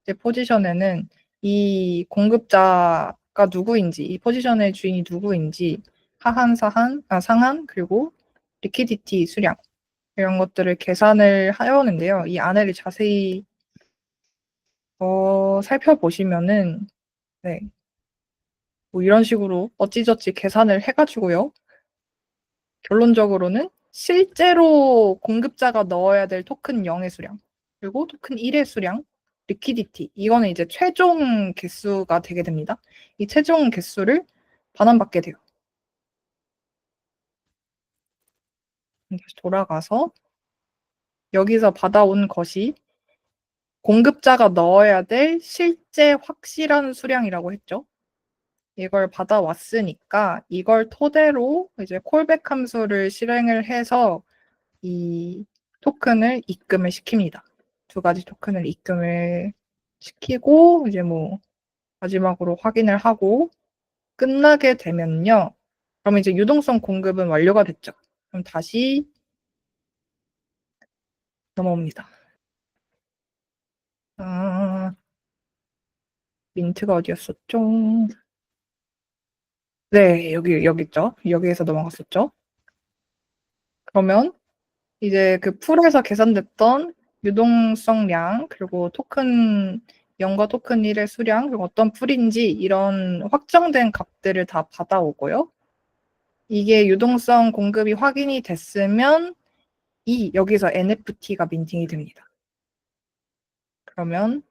이제 포지션에는 이 공급자가 누구인지, 이 포지션의 주인이 누구인지, 하한, 상한, 그리고 리퀴디티 수량, 이런 것들을 계산을 하였는데요. 이 안에를 자세히 살펴보시면은, 네, 뭐 이런 식으로 어찌저찌 계산을 해가지고요. 결론적으로는 실제로 공급자가 넣어야 될 토큰 0의 수량, 그리고 토큰 1의 수량, 리퀴디티, 이거는 이제 최종 개수가 되게 됩니다. 이 최종 개수를 반환받게 돼요. 다시 돌아가서 여기서 받아온 것이 공급자가 넣어야 될 실제 확실한 수량이라고 했죠. 이걸 받아왔으니까 이걸 토대로 이제 콜백 함수를 실행을 해서 이 토큰을 입금을 시킵니다. 두 가지 토큰을 입금을 시키고 이제 뭐 마지막으로 확인을 하고 끝나게 되면요. 그러면 이제 유동성 공급은 완료가 됐죠. 그럼 다시 넘어옵니다. 민트가 어디였었죠? 네, 여기 있죠. 여기에서 넘어갔었죠. 그러면 이제 그 풀에서 계산됐던 유동성량, 그리고 토큰 0과 토큰 1의 수량, 그리고 어떤 풀인지 이런 확정된 값들을 다 받아오고요. 이게 유동성 공급이 확인이 됐으면 여기서 NFT가 민팅이 됩니다. 그러면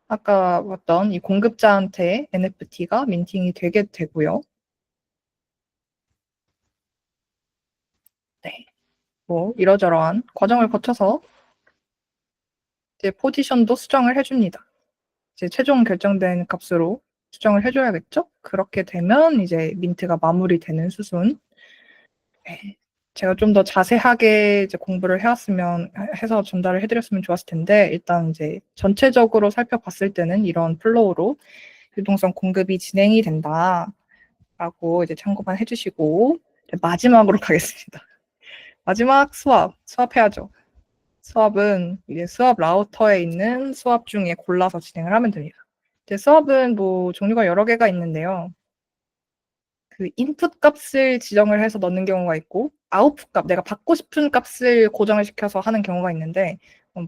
아까 봤던 이 공급자한테 NFT가 민팅이 되게 되고요. 네. 뭐 이러저러한 과정을 거쳐서 이제 포지션도 수정을 해줍니다. 이제 최종 결정된 값으로 수정을 해줘야겠죠? 그렇게 되면 이제 민트가 마무리되는 수순. 네. 제가 좀 더 자세하게 이제 공부를 해서 전달을 해드렸으면 좋았을 텐데, 일단 이제 전체적으로 살펴봤을 때는 이런 플로우로 유동성 공급이 진행이 된다라고 이제 참고만 해주시고, 마지막으로 가겠습니다. 마지막 수합해야죠. 수업은 이제 수업 라우터에 있는 수업 중에 골라서 진행을 하면 됩니다. 이제 수업은 뭐 종류가 여러 개가 있는데요. 그 인풋 값을 지정을 해서 넣는 경우가 있고 아웃풋 값, 내가 받고 싶은 값을 고정을 시켜서 하는 경우가 있는데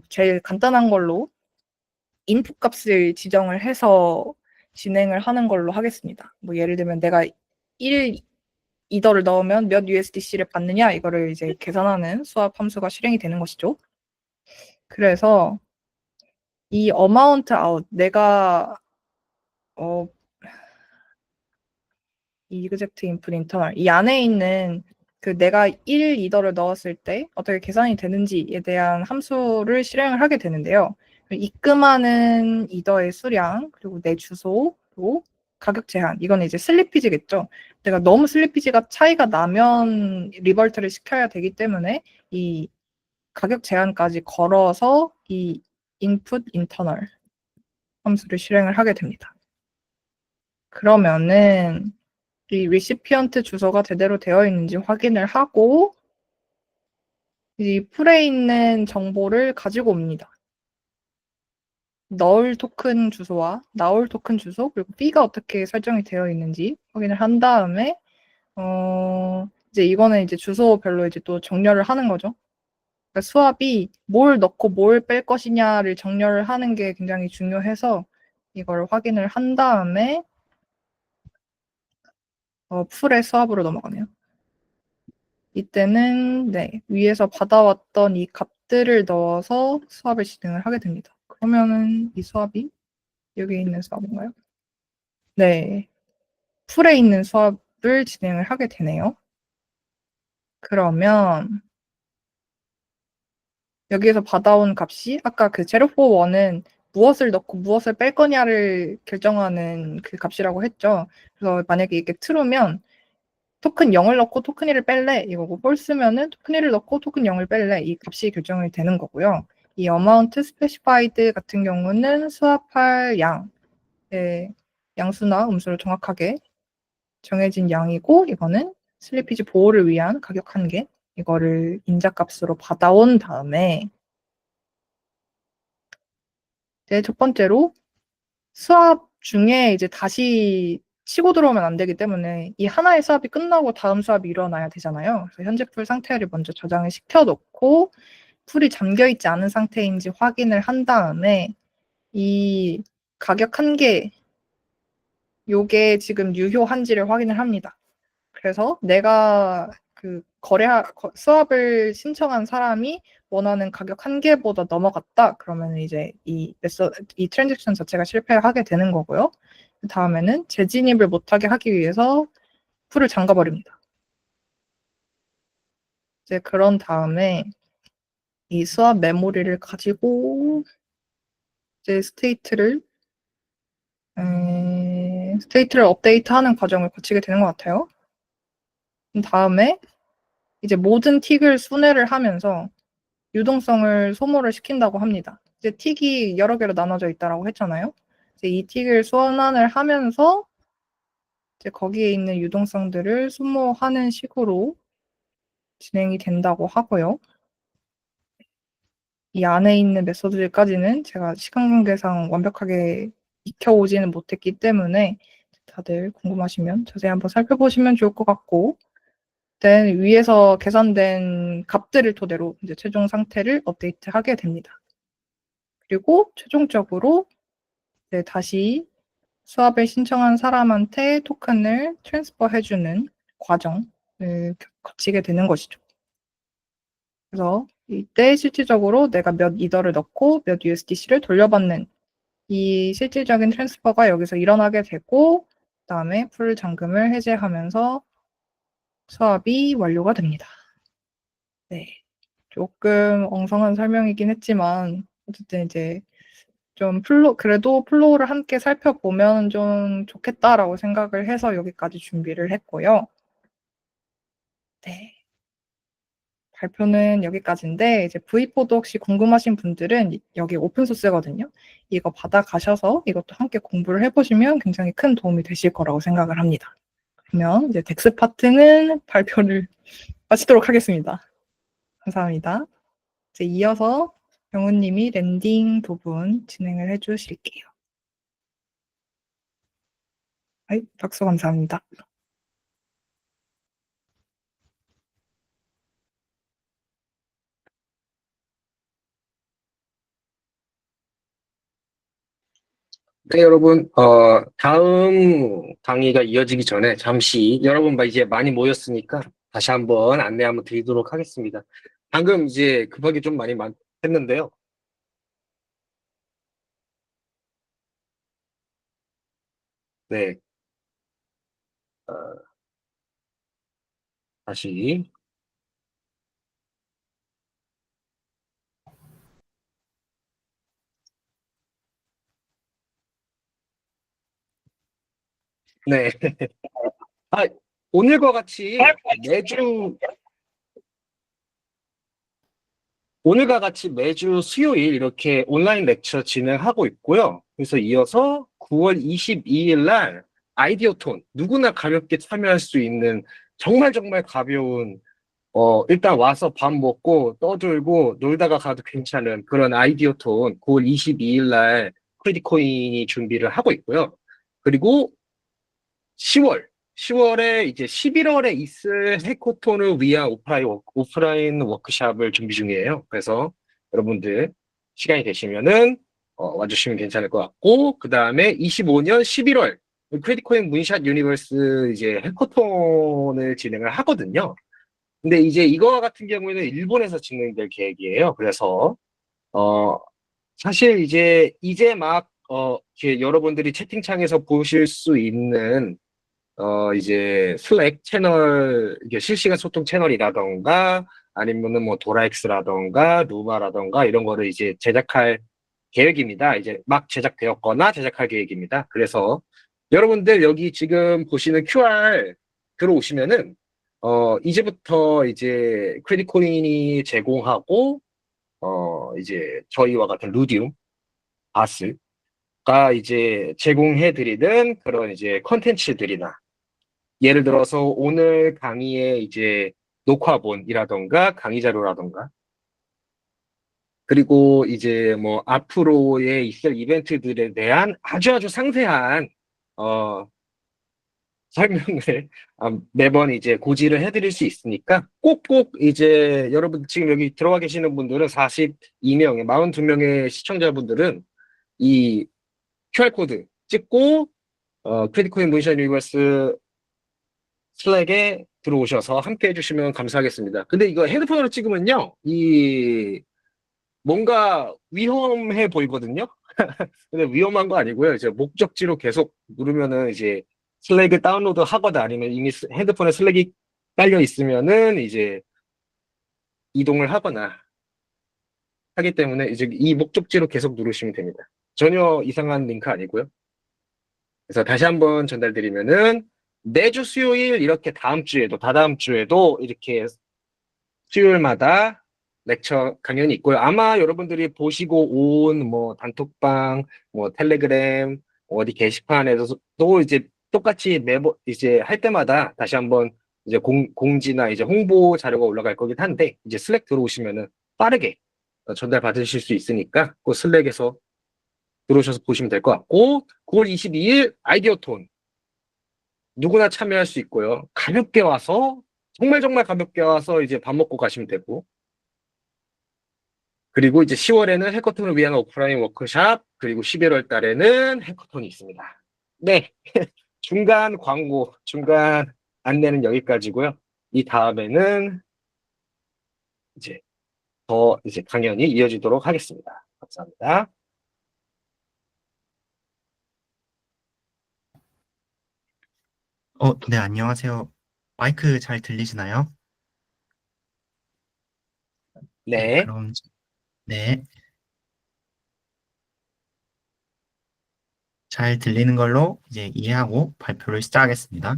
제일 간단한 걸로 인풋 값을 지정을 해서 진행을 하는 걸로 하겠습니다. 뭐 예를 들면 내가 1 이더를 넣으면 몇 USDC를 받느냐 이거를 이제 계산하는 수학 함수가 실행이 되는 것이죠. 그래서 이 amount out 내가 exact input internal 이 안에 있는 그 내가 1 이더를 넣었을 때 어떻게 계산이 되는지에 대한 함수를 실행을 하게 되는데요. 입금하는 이더의 수량 그리고 내 주소 그리고 가격 제한 이거는 이제 슬리피지겠죠. 내가 너무 슬리피지가 차이가 나면 리버트를 시켜야 되기 때문에 이 가격 제한까지 걸어서 이 input internal 함수를 실행을 하게 됩니다. 그러면은 이 리시피언트 주소가 제대로 되어 있는지 확인을 하고 이 풀에 있는 정보를 가지고 옵니다. 넣을 토큰 주소와 나올 토큰 주소 그리고 B가 어떻게 설정이 되어 있는지 확인을 한 다음에 이제 이거는 이제 주소별로 이제 또 정렬을 하는 거죠. 그러니까 수압이 뭘 넣고 뭘 뺄 것이냐를 정렬을 하는 게 굉장히 중요해서 이걸 확인을 한 다음에 풀의 수압으로 넘어가네요. 이때는 네, 위에서 받아왔던 이 값들을 넣어서 수압을 진행을 하게 됩니다. 그러면은 이 수압이 여기 있는 수압인가요? 네, 풀에 있는 수압을 진행을 하게 되네요. 그러면 여기에서 받아온 값이 아까 그 제로4원은 무엇을 넣고 무엇을 뺄 거냐를 결정하는 그 값이라고 했죠. 그래서 만약에 이게 true면 토큰 0을 넣고 토큰 1을 뺄래 이거고 false면은 토큰 1을 넣고 토큰 0을 뺄래 이 값이 결정이 되는 거고요. 이 amount specified 같은 경우는 수합할 양의 양수나 음수를 정확하게 정해진 양이고 이거는 슬리피지 보호를 위한 가격 한계 이거를 인자값으로 받아온 다음에 이제 첫 번째로 수압 중에 이제 다시 치고 들어오면 안 되기 때문에 이 하나의 수압이 끝나고 다음 수압이 일어나야 되잖아요. 그래서 현재 풀 상태를 먼저 저장을 시켜놓고 풀이 잠겨있지 않은 상태인지 확인을 한 다음에 이 가격 한계 요게 지금 유효한지를 확인을 합니다. 그래서 내가 그 수압을 신청한 사람이 원하는 가격 한계보다 넘어갔다. 그러면 이제 이 트랜잭션 자체가 실패하게 되는 거고요. 그 다음에는 재진입을 못하게 하기 위해서 풀을 잠가버립니다. 이제 그런 다음에 이 수압 메모리를 가지고 이제 스테이트를 업데이트하는 과정을 거치게 되는 것 같아요. 그 다음에 이제 모든 틱을 순회를 하면서 유동성을 소모를 시킨다고 합니다. 이제 틱이 여러 개로 나눠져 있다라고 했잖아요. 이제 이 틱을 순환을 하면서 이제 거기에 있는 유동성들을 소모하는 식으로 진행이 된다고 하고요. 이 안에 있는 메소드들까지는 제가 시간 관계상 완벽하게 익혀오지는 못했기 때문에 다들 궁금하시면 자세히 한번 살펴보시면 좋을 것 같고 위에서 계산된 값들을 토대로 이제 최종 상태를 업데이트하게 됩니다. 그리고 최종적으로 이제 다시 수압을 신청한 사람한테 토큰을 트랜스퍼 해주는 과정을 거치게 되는 것이죠. 그래서 이때 실질적으로 내가 몇 이더를 넣고 몇 USDC를 돌려받는 이 실질적인 트랜스퍼가 여기서 일어나게 되고 그다음에 풀 잠금을 해제하면서 수압이 완료가 됩니다. 네. 조금 엉성한 설명이긴 했지만 어쨌든 이제 좀 그래도 플로우를 함께 살펴보면 좀 좋겠다라고 생각을 해서 여기까지 준비를 했고요. 네. 발표는 여기까지인데 이제 V4도 혹시 궁금하신 분들은 여기 오픈소스거든요. 이거 받아가셔서 이것도 함께 공부를 해보시면 굉장히 큰 도움이 되실 거라고 생각을 합니다. 그러면 이제 덱스 파트는 발표를 마치도록 하겠습니다. 감사합니다. 이제 이어서 병우님이 랜딩 부분 진행을 해주실게요. 박수 감사합니다. 네, 여러분, 다음 강의가 이어지기 전에 잠시 여러분 이제 많이 모였으니까 다시 한번 안내 한번 드리도록 하겠습니다. 방금 이제 급하게 좀 많이 했는데요. 네, 어, 다시. 네. 아, 오늘과 같이 매주 오늘과 같이 매주 수요일 이렇게 온라인 렉처 진행하고 있고요. 그래서 이어서 9월 22일 날 아이디어톤, 누구나 가볍게 참여할 수 있는 정말 정말 가벼운, 일단 와서 밥 먹고 떠들고 놀다가 가도 괜찮은 그런 아이디어톤 9월 22일 날 크리디코인이 준비를 하고 있고요. 그리고 10월에 이제 11월에 있을 해코톤을 위한 오프라인 워크샵을 준비 중이에요. 그래서 여러분들 시간이 되시면은 와주시면 괜찮을 것 같고, 그 다음에 25년 11월 크레딧코인 문샷 유니버스 이제 해코톤을 진행을 하거든요. 근데 이제 이거와 같은 경우에는 일본에서 진행될 계획이에요. 그래서 어 사실 이제 막 이렇게 여러분들이 채팅창에서 보실 수 있는 이제 슬랙 채널, 이게 실시간 소통 채널이라던가, 아니면은 뭐 도라엑스라던가, 루마라던가, 이런 거를 이제 제작할 계획입니다. 이제 막 제작되었거나 제작할 계획입니다. 그래서 여러분들 여기 지금 보시는 QR 들어오시면은, 이제부터 이제 크레딧 코인이 제공하고, 이제 저희와 같은 루디움, 바스가 이제 제공해드리는 그런 이제 컨텐츠들이나, 예를 들어서 오늘 강의의 이제 녹화본이라던가 강의 자료라던가, 그리고 이제 뭐 앞으로의 있을 이벤트들에 대한 아주 아주 상세한 어 설명을 매번 이제 고지를 해드릴 수 있으니까, 꼭꼭 이제 여러분 지금 여기 들어와 계시는 분들은 42명의 42명의 시청자분들은 이 QR코드 찍고 크레딧코인 문션 유니버스 슬랙에 들어오셔서 함께 해주시면 감사하겠습니다. 근데 이거 핸드폰으로 찍으면요, 뭔가 위험해 보이거든요. 근데 위험한 거 아니고요. 이제 목적지로 계속 누르면은 이제 슬랙을 다운로드 하거나 아니면 이미 핸드폰에 슬랙이 깔려 있으면은 이제 이동을 하거나 하기 때문에 이제 이 목적지로 계속 누르시면 됩니다. 전혀 이상한 링크 아니고요. 그래서 다시 한번 전달드리면은 매주 수요일 이렇게 다음 주에도 다다음 주에도 이렇게 수요일마다 렉처 강연이 있고요. 아마 여러분들이 보시고 온 뭐 단톡방, 뭐 텔레그램, 어디 게시판에서도 이제 똑같이 매번 이제 할 때마다 다시 한번 이제 공지나 이제 홍보 자료가 올라갈 거긴 한데, 이제 슬랙 들어오시면은 빠르게 전달 받으실 수 있으니까 그 슬랙에서 들어오셔서 보시면 될 것 같고, 9월 22일 아이디어톤 누구나 참여할 수 있고요. 가볍게 와서, 정말 정말 가볍게 와서 이제 밥 먹고 가시면 되고, 그리고 이제 10월에는 해커톤을 위한 오프라인 워크샵, 그리고 11월 달에는 해커톤이 있습니다. 네. 중간 광고, 중간 안내는 여기까지고요. 이 다음에는 이제 이제 강연이 이어지도록 하겠습니다. 감사합니다. 네, 안녕하세요. 마이크 잘 들리시나요? 네, 네. 네, 잘 들리는 걸로 이제 이해하고 발표를 시작하겠습니다.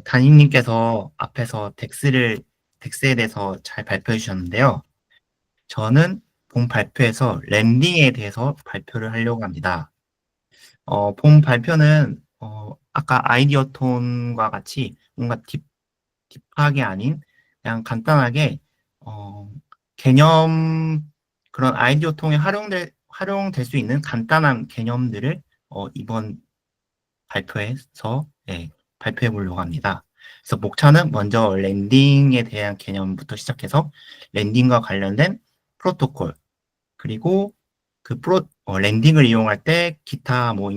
담임님께서 앞에서 덱스에 대해서 잘 발표해 주셨는데요. 저는 본 발표에서 랜딩에 대해서 발표를 하려고 합니다. 본 발표는, 아까 아이디어 톤과 같이 뭔가 딥하게 아닌 그냥 간단하게, 어, 개념, 그런 아이디어 통해 활용될 수 있는 간단한 개념들을 이번 발표에서 발표해 보려고 합니다. 그래서 목차는 먼저 랜딩에 대한 개념부터 시작해서 랜딩과 관련된 프로토콜, 그리고 랜딩을 이용할 때 기타 뭐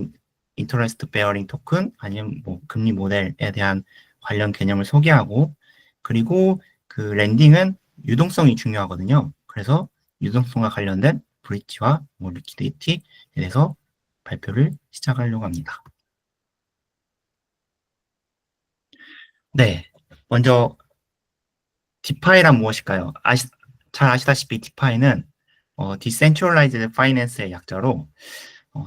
인터레스트 베어링 토큰 아니면 뭐 금리 모델에 대한 관련 개념을 소개하고, 그리고 그 랜딩은 유동성이 중요하거든요. 그래서 유동성과 관련된 브릿지와 뭐 리퀴디티에 대해서 발표를 시작하려고 합니다. 네, 먼저 디파이란 무엇일까요? 잘 아시다시피 디파이는 Decentralized Finance의 약자로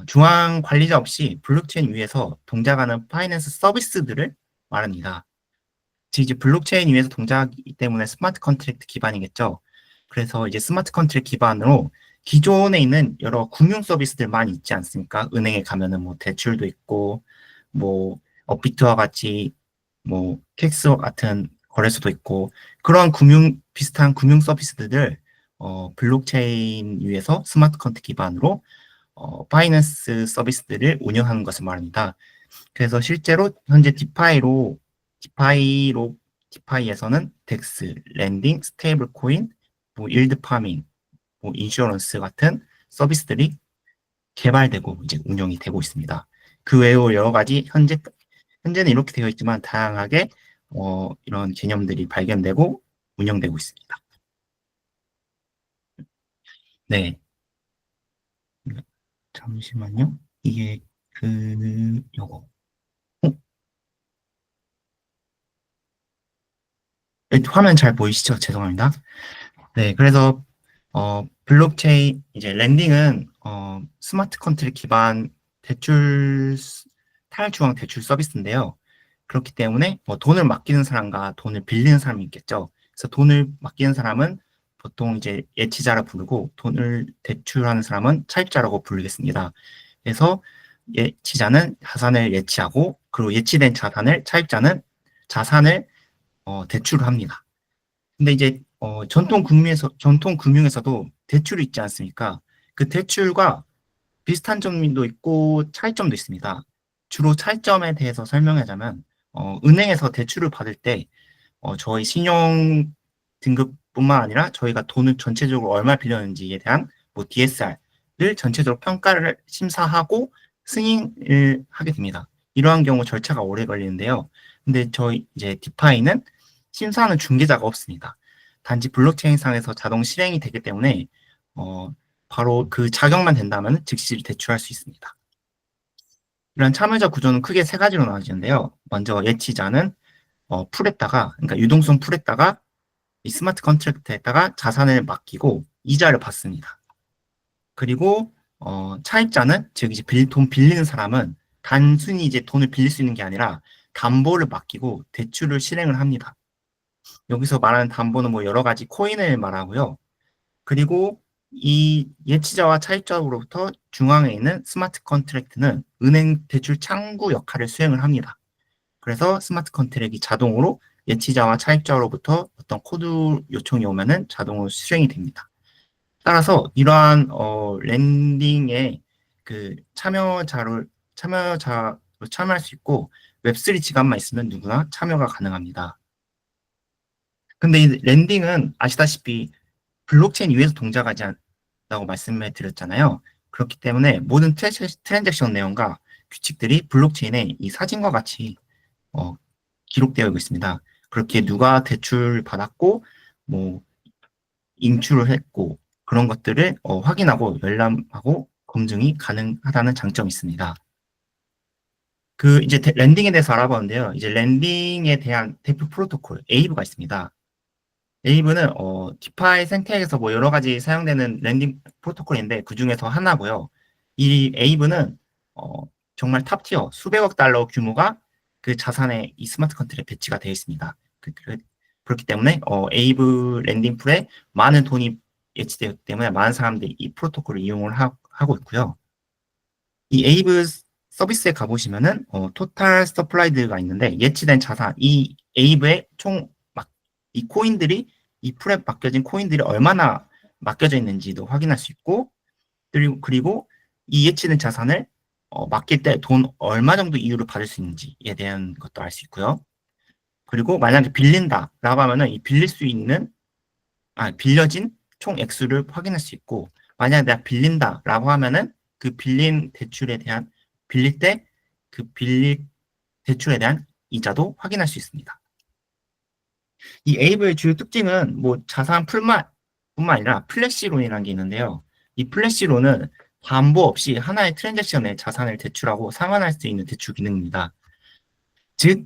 중앙 관리자 없이 블록체인 위에서 동작하는 파이낸스 서비스들을 말합니다. 즉 이제 블록체인 위에서 동작하기 때문에 스마트 컨트랙트 기반이겠죠. 그래서 이제 스마트 컨트랙트 기반으로 기존에 있는 여러 금융 서비스들 많이 있지 않습니까? 은행에 가면은 뭐 대출도 있고, 뭐 업비트와 같이 뭐 캑스 같은 거래소도 있고, 그런 비슷한 금융 서비스들을 블록체인 위에서 스마트 컨트랙트 기반으로 파이낸스 서비스들을 운영하는 것을 말합니다. 그래서 실제로 현재 디파이에서는 덱스, 랜딩, 스테이블 코인, 뭐 일드 파밍, 뭐 인슈어런스 같은 서비스들이 개발되고 이제 운영이 되고 있습니다. 그 외에 여러 가지 현재는 이렇게 되어 있지만 다양하게 이런 개념들이 발견되고 운영되고 있습니다. 네, 잠시만요. 이게 요거. 화면 잘 보이시죠? 죄송합니다. 네, 그래서 블록체인 이제 랜딩은 스마트 컨트랙 기반 탈중앙 대출 서비스인데요. 그렇기 때문에 뭐 돈을 맡기는 사람과 돈을 빌리는 사람이 있겠죠. 그래서 돈을 맡기는 사람은 보통 이제 예치자라 부르고 돈을 대출하는 사람은 차입자라고 부르겠습니다. 그래서 예치자는 자산을 예치하고, 그리고 예치된 자산을 대출을 합니다. 근데 이제 전통 금융에서도 대출이 있지 않습니까? 그 대출과 비슷한 점도 있고 차이점도 있습니다. 주로 차이점에 대해서 설명하자면 은행에서 대출을 받을 때 저희 신용 등급뿐만 아니라 저희가 돈을 전체적으로 얼마 빌렸는지에 대한 뭐 DSR을 전체적으로 평가를 심사하고 승인을 하게 됩니다. 이러한 경우 절차가 오래 걸리는데요. 근데 저희 이제 디파이는 심사하는 중개자가 없습니다. 단지 블록체인상에서 자동 실행이 되기 때문에 바로 그 자격만 된다면 즉시 대출할 수 있습니다. 이런 참여자 구조는 크게 세 가지로 나눠지는데요. 먼저 예치자는 그러니까 유동성 풀에다가 이 스마트 컨트랙트에다가 자산을 맡기고 이자를 받습니다. 그리고 차입자는 즉 이제 돈 빌리는 사람은 단순히 이제 돈을 빌릴 수 있는 게 아니라 담보를 맡기고 대출을 실행을 합니다. 여기서 말하는 담보는 뭐 여러 가지 코인을 말하고요. 그리고 이 예치자와 차입자로부터 중앙에 있는 스마트 컨트랙트는 은행 대출 창구 역할을 수행을 합니다. 그래서 스마트 컨트랙이 자동으로 예치자와 차입자로부터 어떤 코드 요청이 오면은 자동으로 수행이 됩니다. 따라서 이러한 랜딩에 그 참여자로 참여할 수 있고 웹3 지갑만 있으면 누구나 참여가 가능합니다. 근데 이 랜딩은 아시다시피 블록체인 위에서 동작하지 않다고 말씀을 드렸잖아요. 그렇기 때문에 모든 트랜잭션 내용과 규칙들이 블록체인에 이 사진과 같이 기록되어 있습니다. 그렇게 누가 대출 받았고, 뭐 인출을 했고 그런 것들을 확인하고 열람하고 검증이 가능하다는 장점이 있습니다. 그 이제 랜딩에 대해서 알아보는데요. 이제 랜딩에 대한 대표 프로토콜 에이브가 있습니다. 에이브는 디파이 생태계에서 뭐 여러 가지 사용되는 랜딩 프로토콜인데 그 중에서 하나고요. 이 에이브는 정말 탑티어 수백억 달러 규모가 그 자산에 이 스마트 컨트랙에 배치가 되어 있습니다. 그렇기 때문에 에이브 랜딩 풀에 많은 돈이 예치되었기 때문에 많은 사람들이 이 프로토콜을 이용을 하고 있고요. 이 에이브 서비스에 가보시면은 토탈 서플라이드가 있는데 예치된 자산, 이 에이브의 총 이 코인들이 이 풀에 맡겨진 코인들이 얼마나 맡겨져 있는지도 확인할 수 있고, 그리고 이 예치된 자산을 맡길 때 돈 얼마 정도 이율을 받을 수 있는지에 대한 것도 알 수 있고요. 그리고 만약에 빌린다라고 하면은 이 빌려진 총 액수를 확인할 수 있고, 만약에 내가 빌린다라고 하면은 그 빌린 대출에 대한 빌릴 때 그 빌릴 대출에 대한 이자도 확인할 수 있습니다. 이 에이브의 주요 특징은 뭐 자산 뿐만 아니라 플래시론이라는 게 있는데요. 이 플래시론은 담보 없이 하나의 트랜잭션에 자산을 대출하고 상환할 수 있는 대출 기능입니다. 즉,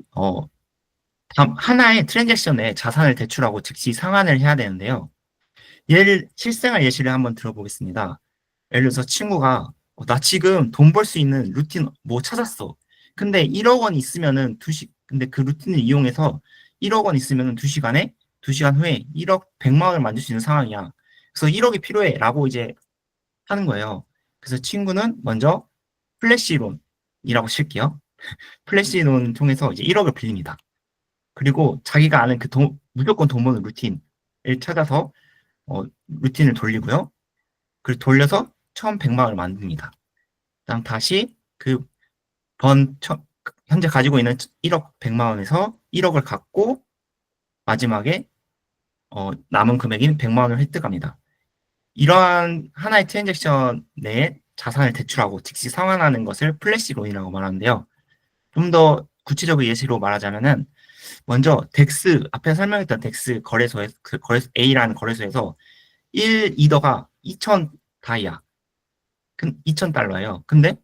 하나의 트랜잭션에 자산을 대출하고 즉시 상환을 해야 되는데요. 실생활 예시를 한번 들어보겠습니다. 예를 들어서 친구가 나 지금 돈 벌 수 있는 루틴 뭐 찾았어. 근데 1억 원 있으면은 근데 그 루틴을 이용해서 1억 원 있으면은 2시간 후에 1억 100만 원을 만들 수 있는 상황이야. 그래서 1억이 필요해라고 이제 하는 거예요. 그래서 친구는 먼저 플래시론이라고 칠게요. 플래시론을 통해서 이제 1억을 빌립니다. 그리고 자기가 아는 그 무조건 돈 버는 루틴을 찾아서 루틴을 돌리고요. 그리고 돌려서 처음 100만 원을 만듭니다. 그다음 다시 현재 가지고 있는 1억 100만 원에서 1억을 갖고 마지막에 남은 금액인 100만 원을 획득합니다. 이러한 하나의 트랜잭션 내에 자산을 대출하고 즉시 상환하는 것을 플래시론이라고 말하는데요. 좀 더 구체적인 예시로 말하자면은 먼저 덱스 앞에 설명했던 덱스 거래소에서 A라는 거래소에서 1이더가 2,000 다이아 2,000달러예요. 근데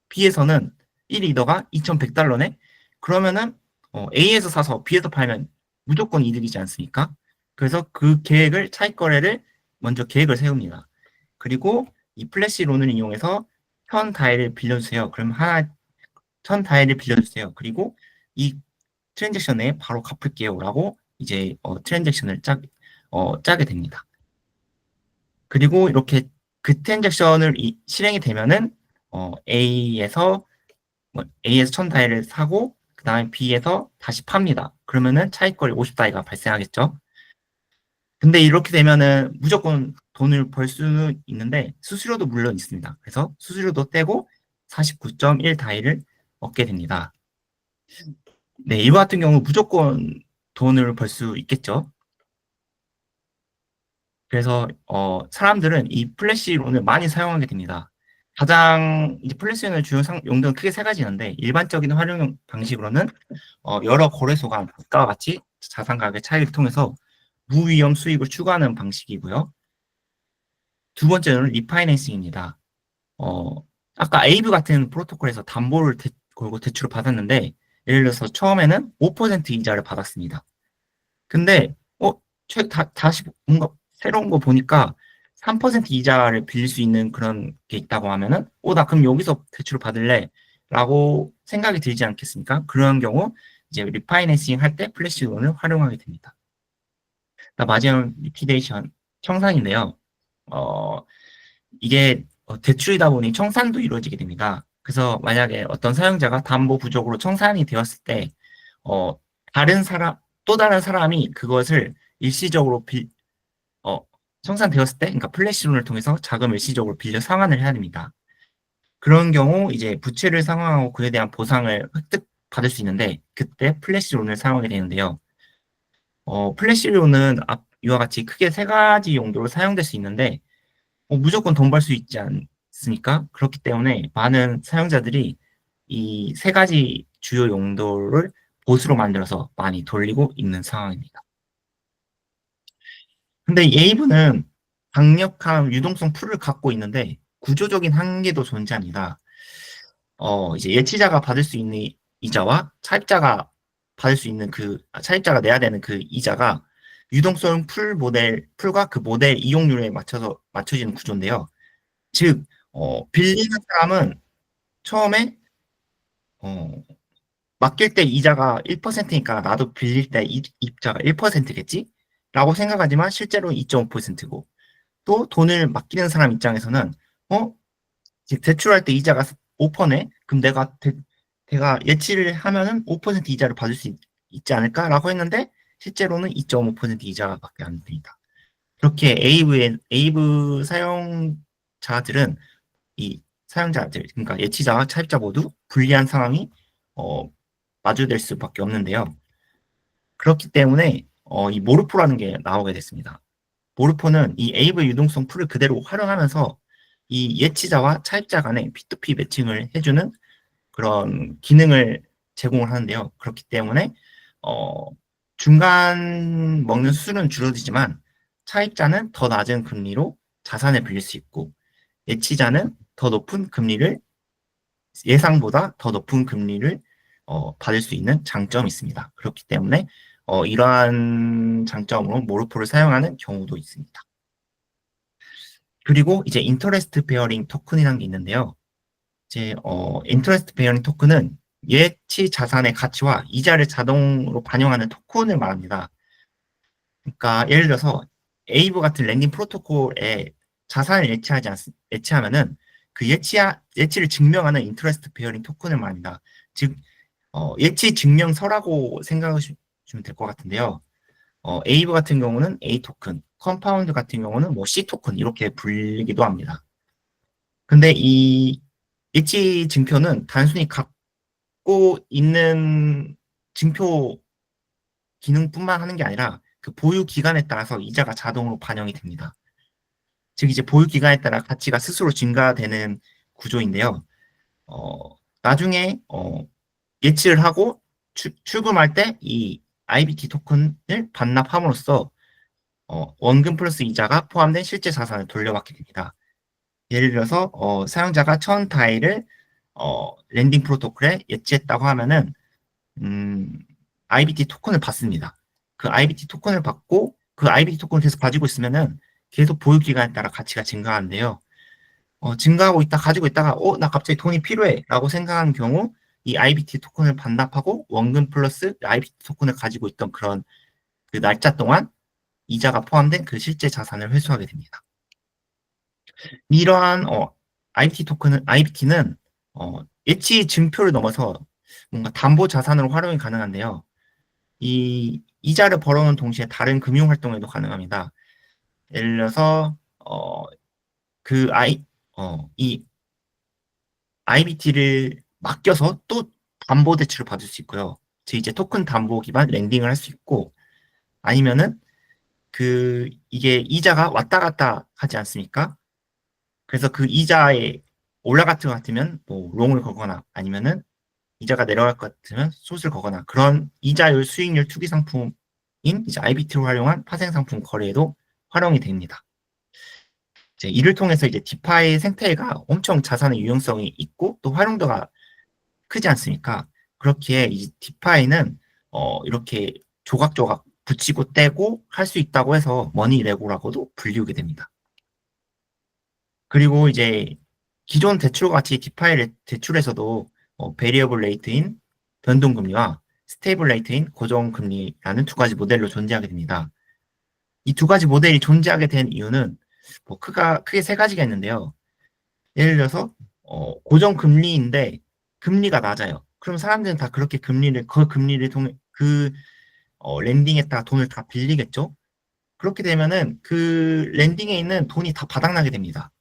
B에서는 1이더가 2,100달러네? 그러면은 A에서 사서 B에서 팔면 무조건 이득이지 않습니까? 그래서 그 차익 거래를 먼저 계획을 세웁니다. 그리고 이 플래시론을 이용해서 1,000다이를 빌려주세요. 그럼 1,000다이를 빌려주세요. 그리고 이 트랜잭션에 바로 갚을게요. 라고 이제 트랜잭션을 짜게 됩니다. 그리고 이렇게 그 트랜잭션을 실행이 되면은 A에서 1,000다이를 사고 그 다음에 B에서 다시 팝니다. 그러면은 차익거래 50다이가 발생하겠죠. 근데 이렇게 되면은 무조건 돈을 벌 수는 있는데 수수료도 물론 있습니다. 그래서 수수료도 떼고 49.1다이를 얻게 됩니다. 네, 이와 같은 경우 무조건 돈을 벌 수 있겠죠. 그래서 사람들은 이 플래시론을 많이 사용하게 됩니다. 가장 이제 플래시론의 주요 용도는 크게 세 가지 있는데 일반적인 활용 방식으로는 여러 거래소 간 가격과 같이 자산 가격의 차이를 통해서 무위험 수익을 추구하는 방식이고요. 두 번째는 리파이낸싱입니다. 아까 에이브 같은 프로토콜에서 담보를 걸고 대출을 받았는데 예를 들어서 처음에는 5% 이자를 받았습니다. 근데 다시 뭔가 새로운 거 보니까 3% 이자를 빌릴 수 있는 그런 게 있다고 하면은 나 그럼 여기서 대출을 받을래 라고 생각이 들지 않겠습니까? 그런 경우 이제 리파이낸싱 할 때 플래시론을 활용하게 됩니다. 마지막 리퀴데이션 청산인데요. 이게 대출이다 보니 청산도 이루어지게 됩니다. 그래서 만약에 어떤 사용자가 담보 부족으로 청산이 되었을 때 또 다른 사람이 그것을 일시적으로 청산되었을 때, 그러니까 플래시론을 통해서 자금을 일시적으로 빌려 상환을 해야 됩니다. 그런 경우 이제 부채를 상환하고 그에 대한 보상을 획득받을 수 있는데 그때 플래시론을 사용하게 되는데요. 플래시론은 이와 같이 크게 세 가지 용도로 사용될 수 있는데 무조건 돈 벌 수 있지 않습니까? 그렇기 때문에 많은 사용자들이 이 세 가지 주요 용도를 보수로 만들어서 많이 돌리고 있는 상황입니다. 근데 이 에이브는 강력한 유동성 풀을 갖고 있는데 구조적인 한계도 존재합니다. 이제 예치자가 받을 수 있는 이자와 차입자가 차입자가 내야 되는 그 이자가 유동성 풀과 그 모델 이용률에 맞춰지는 구조인데요. 즉, 빌리는 사람은 처음에 맡길 때 이자가 1%니까 나도 빌릴 때 이자가 1%겠지? 라고 생각하지만 실제로 2.5%고 또 돈을 맡기는 사람 입장에서는 대출할 때 이자가 5%네? 그럼 내가 예치를 하면은 5% 이자를 받을 수 있지 않을까라고 했는데 실제로는 2.5% 이자밖에 안 됩니다. 그렇게 에이브 사용자들은 이 사용자들, 그러니까 예치자와 차입자 모두 불리한 상황이 마주될 수밖에 없는데요. 그렇기 때문에 이 모르포라는 게 나오게 됐습니다. 모르포는 이 에이브 유동성 풀을 그대로 활용하면서 이 예치자와 차입자 간의 P2P 매칭을 해주는 그런 기능을 제공을 하는데요. 그렇기 때문에 중간 먹는 수수료는 줄어들지만 차입자는 더 낮은 금리로 자산을 빌릴 수 있고 예치자는 더 높은 금리를 예상보다 더 높은 금리를 받을 수 있는 장점이 있습니다. 그렇기 때문에 이러한 장점으로 모르포를 사용하는 경우도 있습니다. 그리고 이제 인터레스트 베어링 토큰이라는 게 있는데요. 이제 인터레스트 베어링 토큰은 예치 자산의 가치와 이자를 자동으로 반영하는 토큰을 말합니다. 그러니까 예를 들어서 에이브 같은 랜딩 프로토콜에 자산을 예치하면은 그 예치를 증명하는 인터레스트 베어링 토큰을 말합니다. 즉 예치 증명서라고 생각하시면 될 것 같은데요. 에이브 같은 경우는 A 토큰, 컴파운드 같은 경우는 뭐 C 토큰 이렇게 불리기도 합니다. 근데 이 예치 증표는 단순히 갖고 있는 증표 기능뿐만 하는 게 아니라 그 보유 기간에 따라서 이자가 자동으로 반영이 됩니다. 즉 이제 보유 기간에 따라 가치가 스스로 증가되는 구조인데요. 나중에 예치를 하고 출금할 때 이 IBT 토큰을 반납함으로써 원금 플러스 이자가 포함된 실제 자산을 돌려받게 됩니다. 예를 들어서 사용자가 1000다이를 랜딩 프로토콜에 예치했다고 하면은 IBT 토큰을 받습니다. 그 IBT 토큰을 받고 그 IBT 토큰을 계속 가지고 있으면은 계속 보유 기간에 따라 가치가 증가하는데요. 증가하고 있다 가지고 있다가 나 갑자기 돈이 필요해라고 생각하는 경우 이 IBT 토큰을 반납하고 원금 플러스 IBT 토큰을 가지고 있던 그런 그 날짜 동안 이자가 포함된 그 실제 자산을 회수하게 됩니다. 이러한 IBT는 예치 증표를 넘어서 뭔가 담보 자산으로 활용이 가능한데요. 이 이자를 벌어오는 동시에 다른 금융 활동에도 가능합니다. 예를 들어서 이 IBT를 맡겨서 또 담보 대출을 받을 수 있고요. 즉 이제 토큰 담보 기반 랜딩을 할 수 있고 아니면은 이게 이자가 왔다 갔다 하지 않습니까? 그래서 그 이자에 올라갈 것 같으면 뭐 롱을 거거나 아니면은 이자가 내려갈 것 같으면 숏을 거거나 그런 이자율 수익률 투기 상품인 이제 IBT를 활용한 파생 상품 거래에도 활용이 됩니다. 이제 이를 통해서 이제 디파이 생태계가 엄청 자산의 유용성이 있고 또 활용도가 크지 않습니까? 그렇기에 이 디파이는 이렇게 조각조각 붙이고 떼고 할 수 있다고 해서 머니 레고라고도 불리우게 됩니다. 그리고 이제 기존 대출과 같이 디파이 대출에서도 베리어블 레이트인 변동금리와 스테이블 레이트인 고정금리라는 두 가지 모델로 존재하게 됩니다. 이 두 가지 모델이 존재하게 된 이유는 뭐 크게 세 가지가 있는데요. 예를 들어서 고정금리인데 금리가 낮아요. 그럼 사람들은 다 그렇게 그 금리를 통해 랜딩에다가 돈을 다 빌리겠죠. 그렇게 되면은 그 랜딩에 있는 돈이 다 바닥나게 됩니다.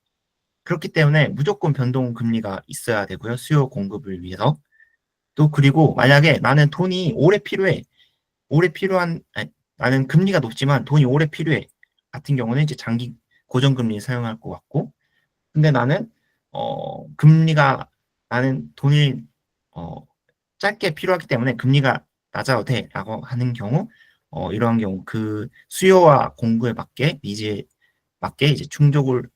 그렇기 때문에 무조건 변동금리가 있어야 되고요. 수요 공급을 위해서. 또 그리고 만약에 나는 돈이 오래 필요해. 나는 금리가 높지만 돈이 오래 필요해. 같은 경우는 이제 장기 고정금리 사용할 것 같고. 근데 나는 나는 돈이 짧게 필요하기 때문에 금리가 낮아도 돼라고 하는 경우 이러한 경우 그 수요와 공급에 맞게 니즈에 맞게 이제 충족을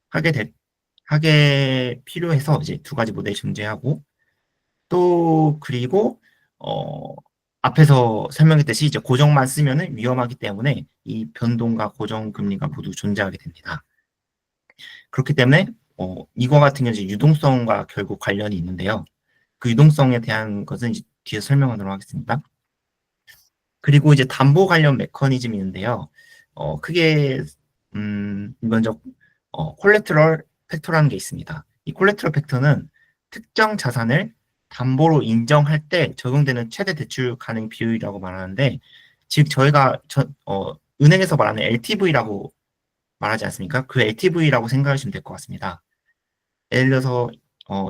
하게 필요해서 이제 두 가지 모델이 존재하고 또 그리고 앞에서 설명했듯이 이제 고정만 쓰면은 위험하기 때문에 이 변동과 고정 금리가 모두 존재하게 됩니다. 그렇기 때문에 이거 같은 경우 이제 유동성과 결국 관련이 있는데요. 그 유동성에 대한 것은 이제 뒤에 설명하도록 하겠습니다. 그리고 이제 담보 관련 메커니즘이 있는데요. 크게 먼저 콜레트럴 팩터라는 게 있습니다. 이 콜레트럴 팩터는 특정 자산을 담보로 인정할 때 적용되는 최대 대출 가능 비율이라고 말하는데 즉 저희가 은행에서 말하는 LTV라고 말하지 않습니까? 그 LTV라고 생각하시면 될 것 같습니다. 예를 들어서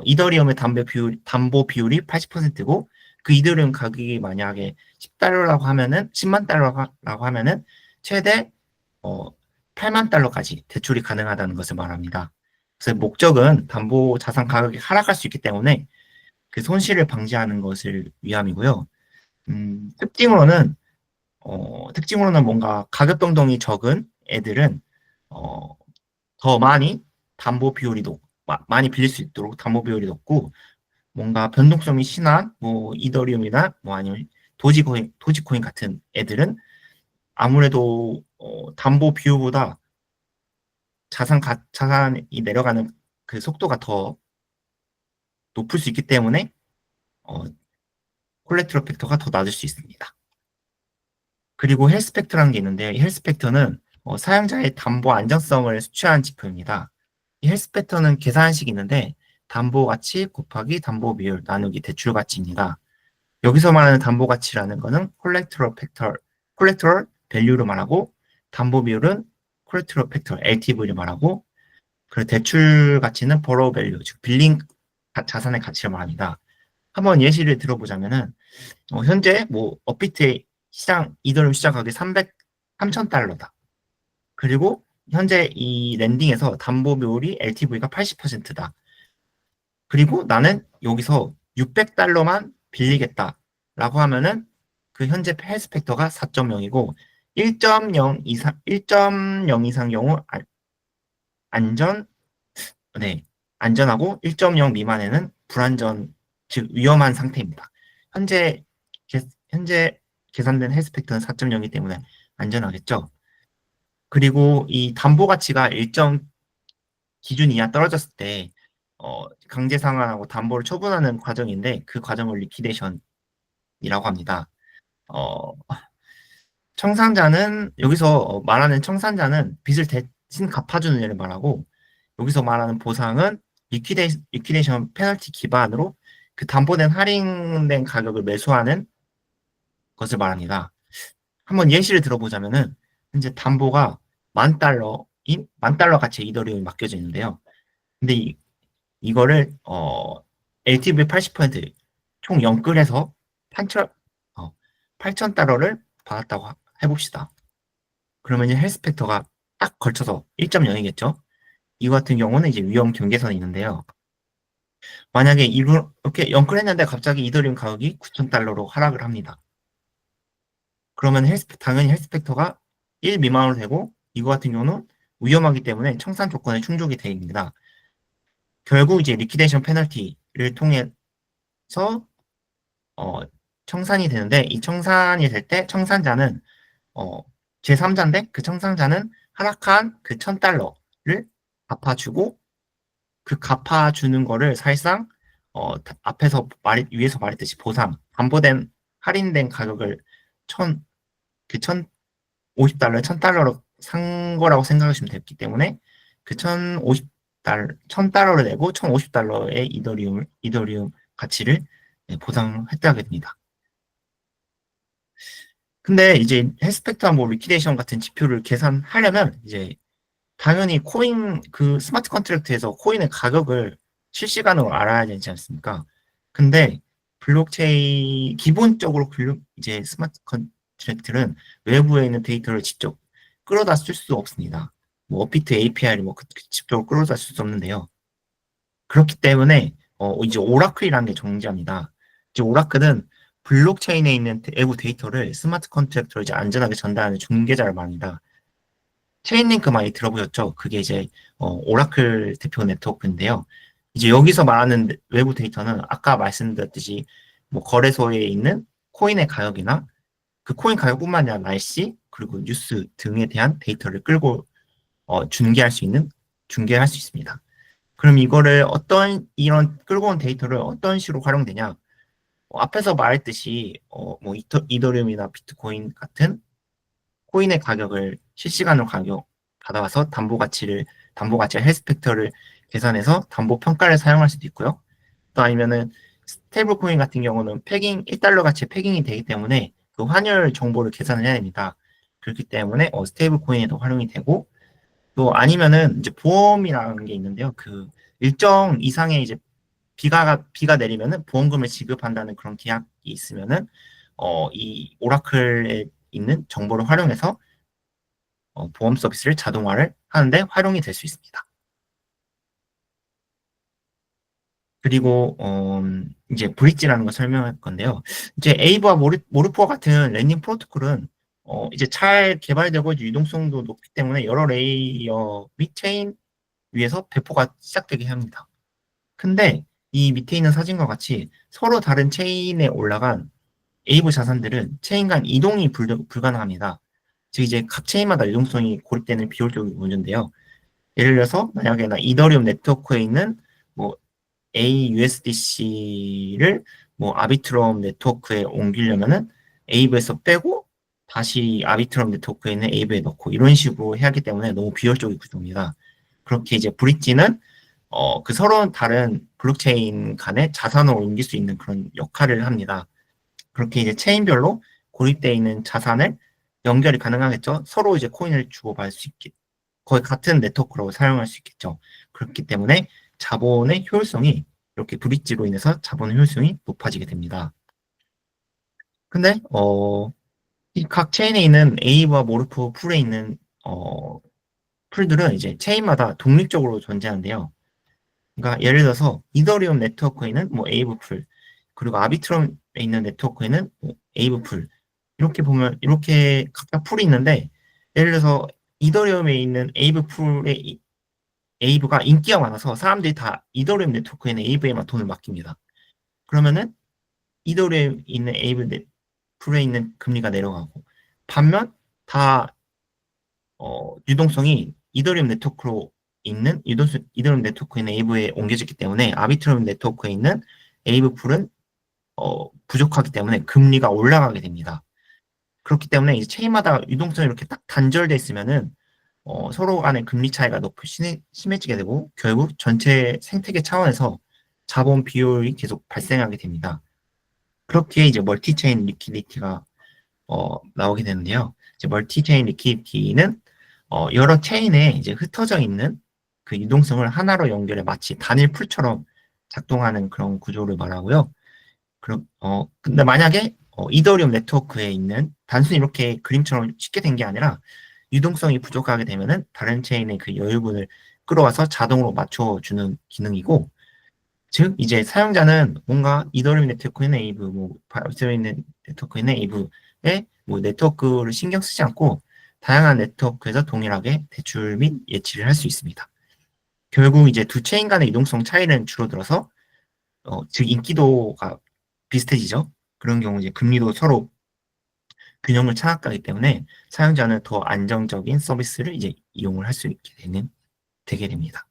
이더리움의 담보 비율이 80%고 그 이더리움 가격이 만약에 10달러라고 하면은 10만 달러라고 하면은 최대 8만 달러까지 대출이 가능하다는 것을 말합니다. 그래서 목적은 담보 자산 가격이 하락할 수 있기 때문에 그 손실을 방지하는 것을 위함이고요. 특징으로는 뭔가 가격 변동이 적은 애들은 더 많이 담보 비율이 많이 빌릴 수 있도록 담보 비율이 높고 뭔가 변동성이 심한 뭐 이더리움이나 뭐 아니면 도지코인 같은 애들은 아무래도 담보 비율보다 자산이 내려가는 그 속도가 더 높을 수 있기 때문에 콜레트럴 팩터가 더 낮을 수 있습니다. 그리고 헬스 팩터라는 게 있는데요. 이 헬스 팩터는 사용자의 담보 안정성을 수치하는 지표입니다. 이 헬스 팩터는 계산식이 있는데 담보 가치 곱하기 담보 비율 나누기 대출 가치입니다. 여기서 말하는 담보 가치라는 거는 콜렉트럴 밸류를 말하고 담보 비율은 콜렉트럴 팩터 LTV를 말하고 그리고 대출 가치는 borrow value 즉 빌린 자산의 가치를 말합니다. 한번 예시를 들어보자면은 현재 뭐 업비트의 이더리움 시장 가격이 3,000달러다. 그리고 현재 이 랜딩에서 담보 비율이 LTV가 80%다. 그리고 나는 여기서 600달러만 빌리겠다라고 하면은 그 현재 헬스 팩터가 4.0이고 1.0 이상 경우 안전하고 1.0 미만에는 불안전, 즉 위험한 상태입니다. 현재 계산된 헬스 팩터는 4.0이기 때문에 안전하겠죠. 그리고 이 담보 가치가 일정 기준 이하 떨어졌을 때 강제 상환하고 담보를 처분하는 과정인데 그 과정을 리퀴데이션이라고 합니다. 여기서 말하는 청산자는 빚을 대신 갚아주는 일을 말하고 여기서 말하는 보상은 리퀴데이션 페널티 기반으로 그 담보된 할인된 가격을 매수하는 것을 말합니다. 한번 예시를 들어보자면은 현재 담보가 10,000달러 가치의 이더리움이 맡겨져 있는데요. 근데 이거를 LTV 80%총 영끌해서 8,000달러를 받았다고 해봅시다. 그러면 이제 헬스 팩터가 딱 걸쳐서 1.0이겠죠. 이 같은 경우는 이제 위험 경계선이 있는데요. 만약에 이렇게 영끌했는데 갑자기 이더리움 가격이 9,000달러로 하락을 합니다. 그러면 당연히 헬스 팩터가 1 미만으로 되고 이거 같은 경우는 위험하기 때문에 청산 조건에 충족이 됩니다. 결국 이제 리퀴데이션 페널티를 통해서 청산이 되는데 이 청산이 될 때 청산자는 제3자인데 그 청산자는 하락한 그 1,000달러를 갚아주고 그 갚아주는 거를 사실상 위에서 말했듯이 보상, 담보된 할인된 가격을 1,050달러로 산 거라고 생각하시면 되기 때문에 그 1,050달러를 내고 1,050달러의 이더리움 가치를 보상했다게 됩니다. 근데 이제 헬스펙트와 뭐 리퀴데이션 같은 지표를 계산하려면 이제 당연히 그 스마트 컨트랙트에서 코인의 가격을 실시간으로 알아야 되지 않습니까? 근데 기본적으로 이제 스마트 컨트랙트는 외부에 있는 데이터를 직접 끌어다 쓸 수 없습니다. 뭐 업비트 API를 직접 끌어다 쓸 수 없는데요. 그렇기 때문에 이제 오라클이라는 게 존재합니다. 이제 오라클은 블록체인에 있는 외부 데이터를 스마트 컨트랙터로 이제 안전하게 전달하는 중개자를 말합니다. 체인링크 많이 들어보셨죠? 그게 이제 오라클 대표 네트워크인데요. 이제 여기서 말하는 외부 데이터는 아까 말씀드렸듯이 뭐 거래소에 있는 코인의 가격이나 그 코인 가격뿐만 아니라 날씨 그리고 뉴스 등에 대한 데이터를 끌고 중계할 수 있습니다. 그럼 이런 끌고 온 데이터를 어떤 식으로 활용되냐? 앞에서 말했듯이 뭐 이더리움이나 비트코인 같은 코인의 가격을 실시간으로 받아와서 담보 가치와 헬스 팩터를 계산해서 담보 평가를 사용할 수도 있고요. 또 아니면은 스테이블 코인 같은 경우는 1달러 가치의 패깅이 되기 때문에 그 환율 정보를 계산을 해야 됩니다. 그렇기 때문에 스테이블 코인에도 활용이 되고 또 아니면은 이제 보험이라는 게 있는데요. 그 일정 이상의 이제 비가 내리면은 보험금을 지급한다는 그런 계약이 있으면은 이 오라클에 있는 정보를 활용해서 보험 서비스를 자동화를 하는데 활용이 될 수 있습니다. 그리고 이제 브릿지라는 걸 설명할 건데요. 이제 에이브와 모르프와 같은 랜딩 프로토콜은 이제 잘 개발되고 이제 유동성도 높기 때문에 여러 레이어 및 체인 위에서 배포가 시작되게 합니다. 근데 이 밑에 있는 사진과 같이 서로 다른 체인에 올라간 에이브 자산들은 체인 간 이동이 불가능합니다. 즉 이제 각 체인마다 유동성이 고립되는 비효율적인 문제인데요. 예를 들어서 만약에 나 이더리움 네트워크에 있는 뭐 AUSDC를 뭐 아비트럼 네트워크에 옮기려면은 에이브에서 빼고 다시 아비트럼 네트워크에 있는 에이브에 넣고 이런 식으로 해야 하기 때문에 너무 비효율적인 구조입니다. 그렇게 이제 브릿지는 그 서로 다른 블록체인 간의 자산을 옮길 수 있는 그런 역할을 합니다. 그렇게 이제 체인별로 고립되어 있는 자산을 연결이 가능하겠죠. 서로 이제 코인을 주고받을 수 있게 거의 같은 네트워크로 사용할 수 있겠죠. 그렇기 때문에 자본의 효율성이 이렇게 브릿지로 인해서 자본의 효율성이 높아지게 됩니다. 근데 이 각 체인에 있는 에이브와 모르프 풀에 있는 풀들은 이제 체인마다 독립적으로 존재하는데요. 그러니까 예를 들어서 이더리움 네트워크에는 뭐 에이브 풀, 그리고 아비트럼에 있는 네트워크에는 뭐 에이브 풀. 이렇게 보면 이렇게 각각 풀이 있는데 예를 들어서 이더리움에 있는 에이브 풀의 에이브가 인기가 많아서 사람들이 다 이더리움 네트워크에 있는 에이브에만 돈을 맡깁니다. 그러면은 이더리움에 있는 풀에 있는 금리가 내려가고 반면 다 유동성이 이더리움 네트워크로 있는 이더리움 네트워크에 있는 에이브에 옮겨졌기 때문에 아비트럼 네트워크에 있는 에이브 풀은 부족하기 때문에 금리가 올라가게 됩니다. 그렇기 때문에 이제 체인마다 유동성이 이렇게 딱 단절돼 있으면은 서로 간의 금리 차이가 높이 심해지게 되고 결국 전체 생태계 차원에서 자본 비율이 계속 발생하게 됩니다. 그렇게 이제 멀티체인 리퀴디티가 나오게 되는데요. 이제 멀티체인 리퀴디티는 여러 체인에 이제 흩어져 있는 그 유동성을 하나로 연결해 마치 단일 풀처럼 작동하는 그런 구조를 말하고요. 근데 만약에 이더리움 네트워크에 있는 단순히 이렇게 그림처럼 쉽게 된 게 아니라 유동성이 부족하게 되면은 다른 체인의 그 여유분을 끌어와서 자동으로 맞춰주는 기능이고, 즉 이제 사용자는 뭔가 이더리움 네트워크에 있는 에이브, 뭐 바이오스에 있는 네트워크에 있는 에이브의 뭐 네트워크를 신경 쓰지 않고 다양한 네트워크에서 동일하게 대출 및 예치를 할 수 있습니다. 결국 이제 두 체인 간의 이동성 차이는 줄어들어서 즉 인기도가 비슷해지죠. 그런 경우 이제 금리도 서로 균형을 찾아가기 때문에 사용자는 더 안정적인 서비스를 이제 이용을 할 수 있게 되게 됩니다.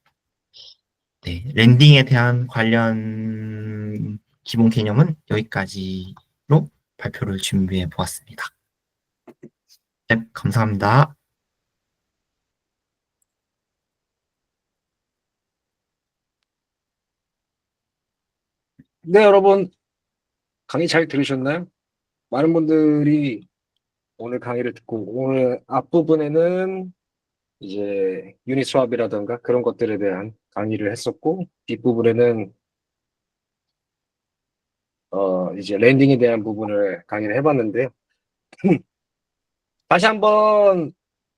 네, 랜딩에 대한 관련 기본 개념은 여기까지로 발표를 준비해 보았습니다. 네, 감사합니다. 네, 여러분, 강의 잘 들으셨나요? 많은 분들이 오늘 강의를 듣고, 오늘 앞부분에는 이제 유니스왑이라던가 그런 것들에 대한 강의를 했었고, 뒷부분에는 이제 랜딩에 대한 부분을 강의를 해봤는데요. 다시 한번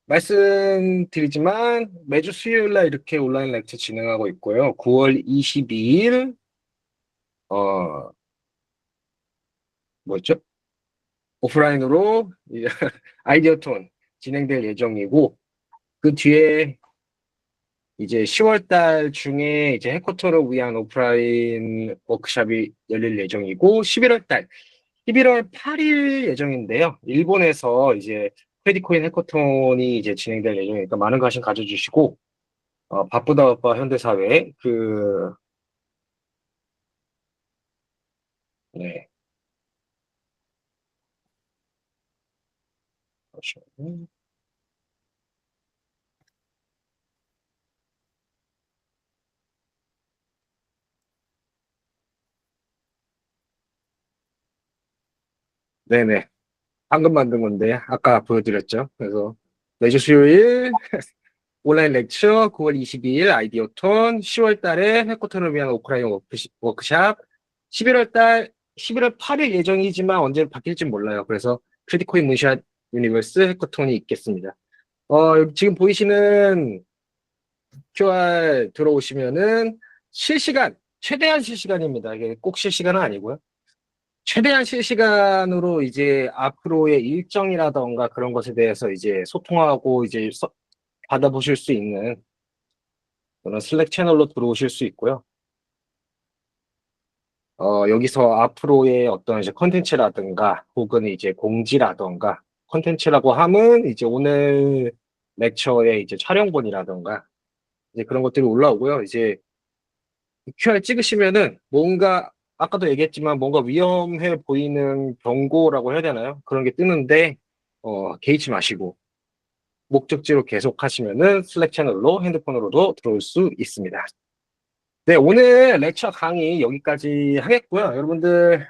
말씀드리지만 매주 수요일 날 이렇게 온라인 렉처 진행하고 있고요. 9월 22일 뭐였죠? 오프라인으로 이제 아이디어톤 진행될 예정이고 그 뒤에 이제 10월 달 중에 이제 해커톤을 위한 오프라인 워크숍이 열릴 예정이고 11월 8일 예정인데요. 일본에서 이제 크레디코인 해커톤이 이제 진행될 예정이니까 많은 관심 가져주시고 바쁘다 바빠 현대사회 네. 잠시만요. 네네. 방금 만든 건데 아까 보여드렸죠. 그래서 매주 수요일 온라인 렉처 9월 22일 아이디어톤 10월 달에 해코톤을 위한 오프라인 워크샵 11월 8일 예정이지만 언제 바뀔지 몰라요. 그래서 크리티코인 문샷 유니버스 해코톤이 있겠습니다. 지금 보이시는 QR 들어오시면은 최대한 실시간입니다. 이게 꼭 실시간은 아니고요. 최대한 실시간으로 이제 앞으로의 일정이라던가 그런 것에 대해서 이제 소통하고 이제 받아보실 수 있는 그런 슬랙 채널로 들어오실 수 있고요. 여기서 앞으로의 어떤 이제 컨텐츠라든가 혹은 이제 공지라든가 컨텐츠라고 하면 이제 오늘 렉처의 이제 촬영본이라든가 이제 그런 것들이 올라오고요. 이제 QR 찍으시면은 뭔가 아까도 얘기했지만 뭔가 위험해 보이는 경고라고 해야 되나요? 그런 게 뜨는데 개의치 마시고 목적지로 계속 하시면은 슬랙 채널로 핸드폰으로도 들어올 수 있습니다. 네, 오늘 렉처 강의 여기까지 하겠고요. 여러분들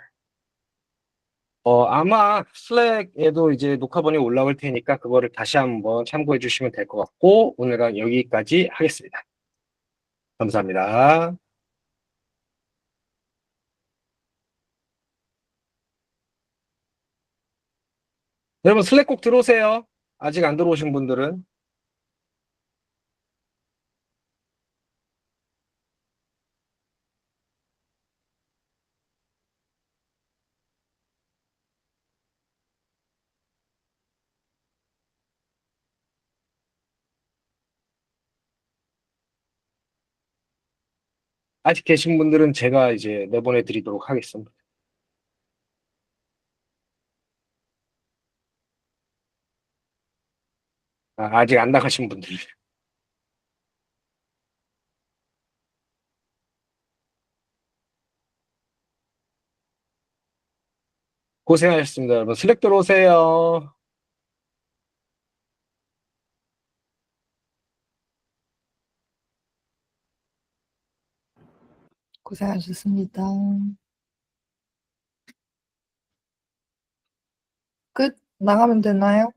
아마 슬랙에도 이제 녹화본이 올라올 테니까 그거를 다시 한번 참고해 주시면 될 것 같고 오늘은 여기까지 하겠습니다. 감사합니다. 여러분 슬랙 꼭 들어오세요. 아직 안 들어오신 분들은. 아직 계신 분들은 제가 이제 내보내 드리도록 하겠습니다. 아직 안 나가신 분들. 고생하셨습니다. 여러분 슬랙 들어오세요. 고생하셨습니다. 끝? 나가면 되나요?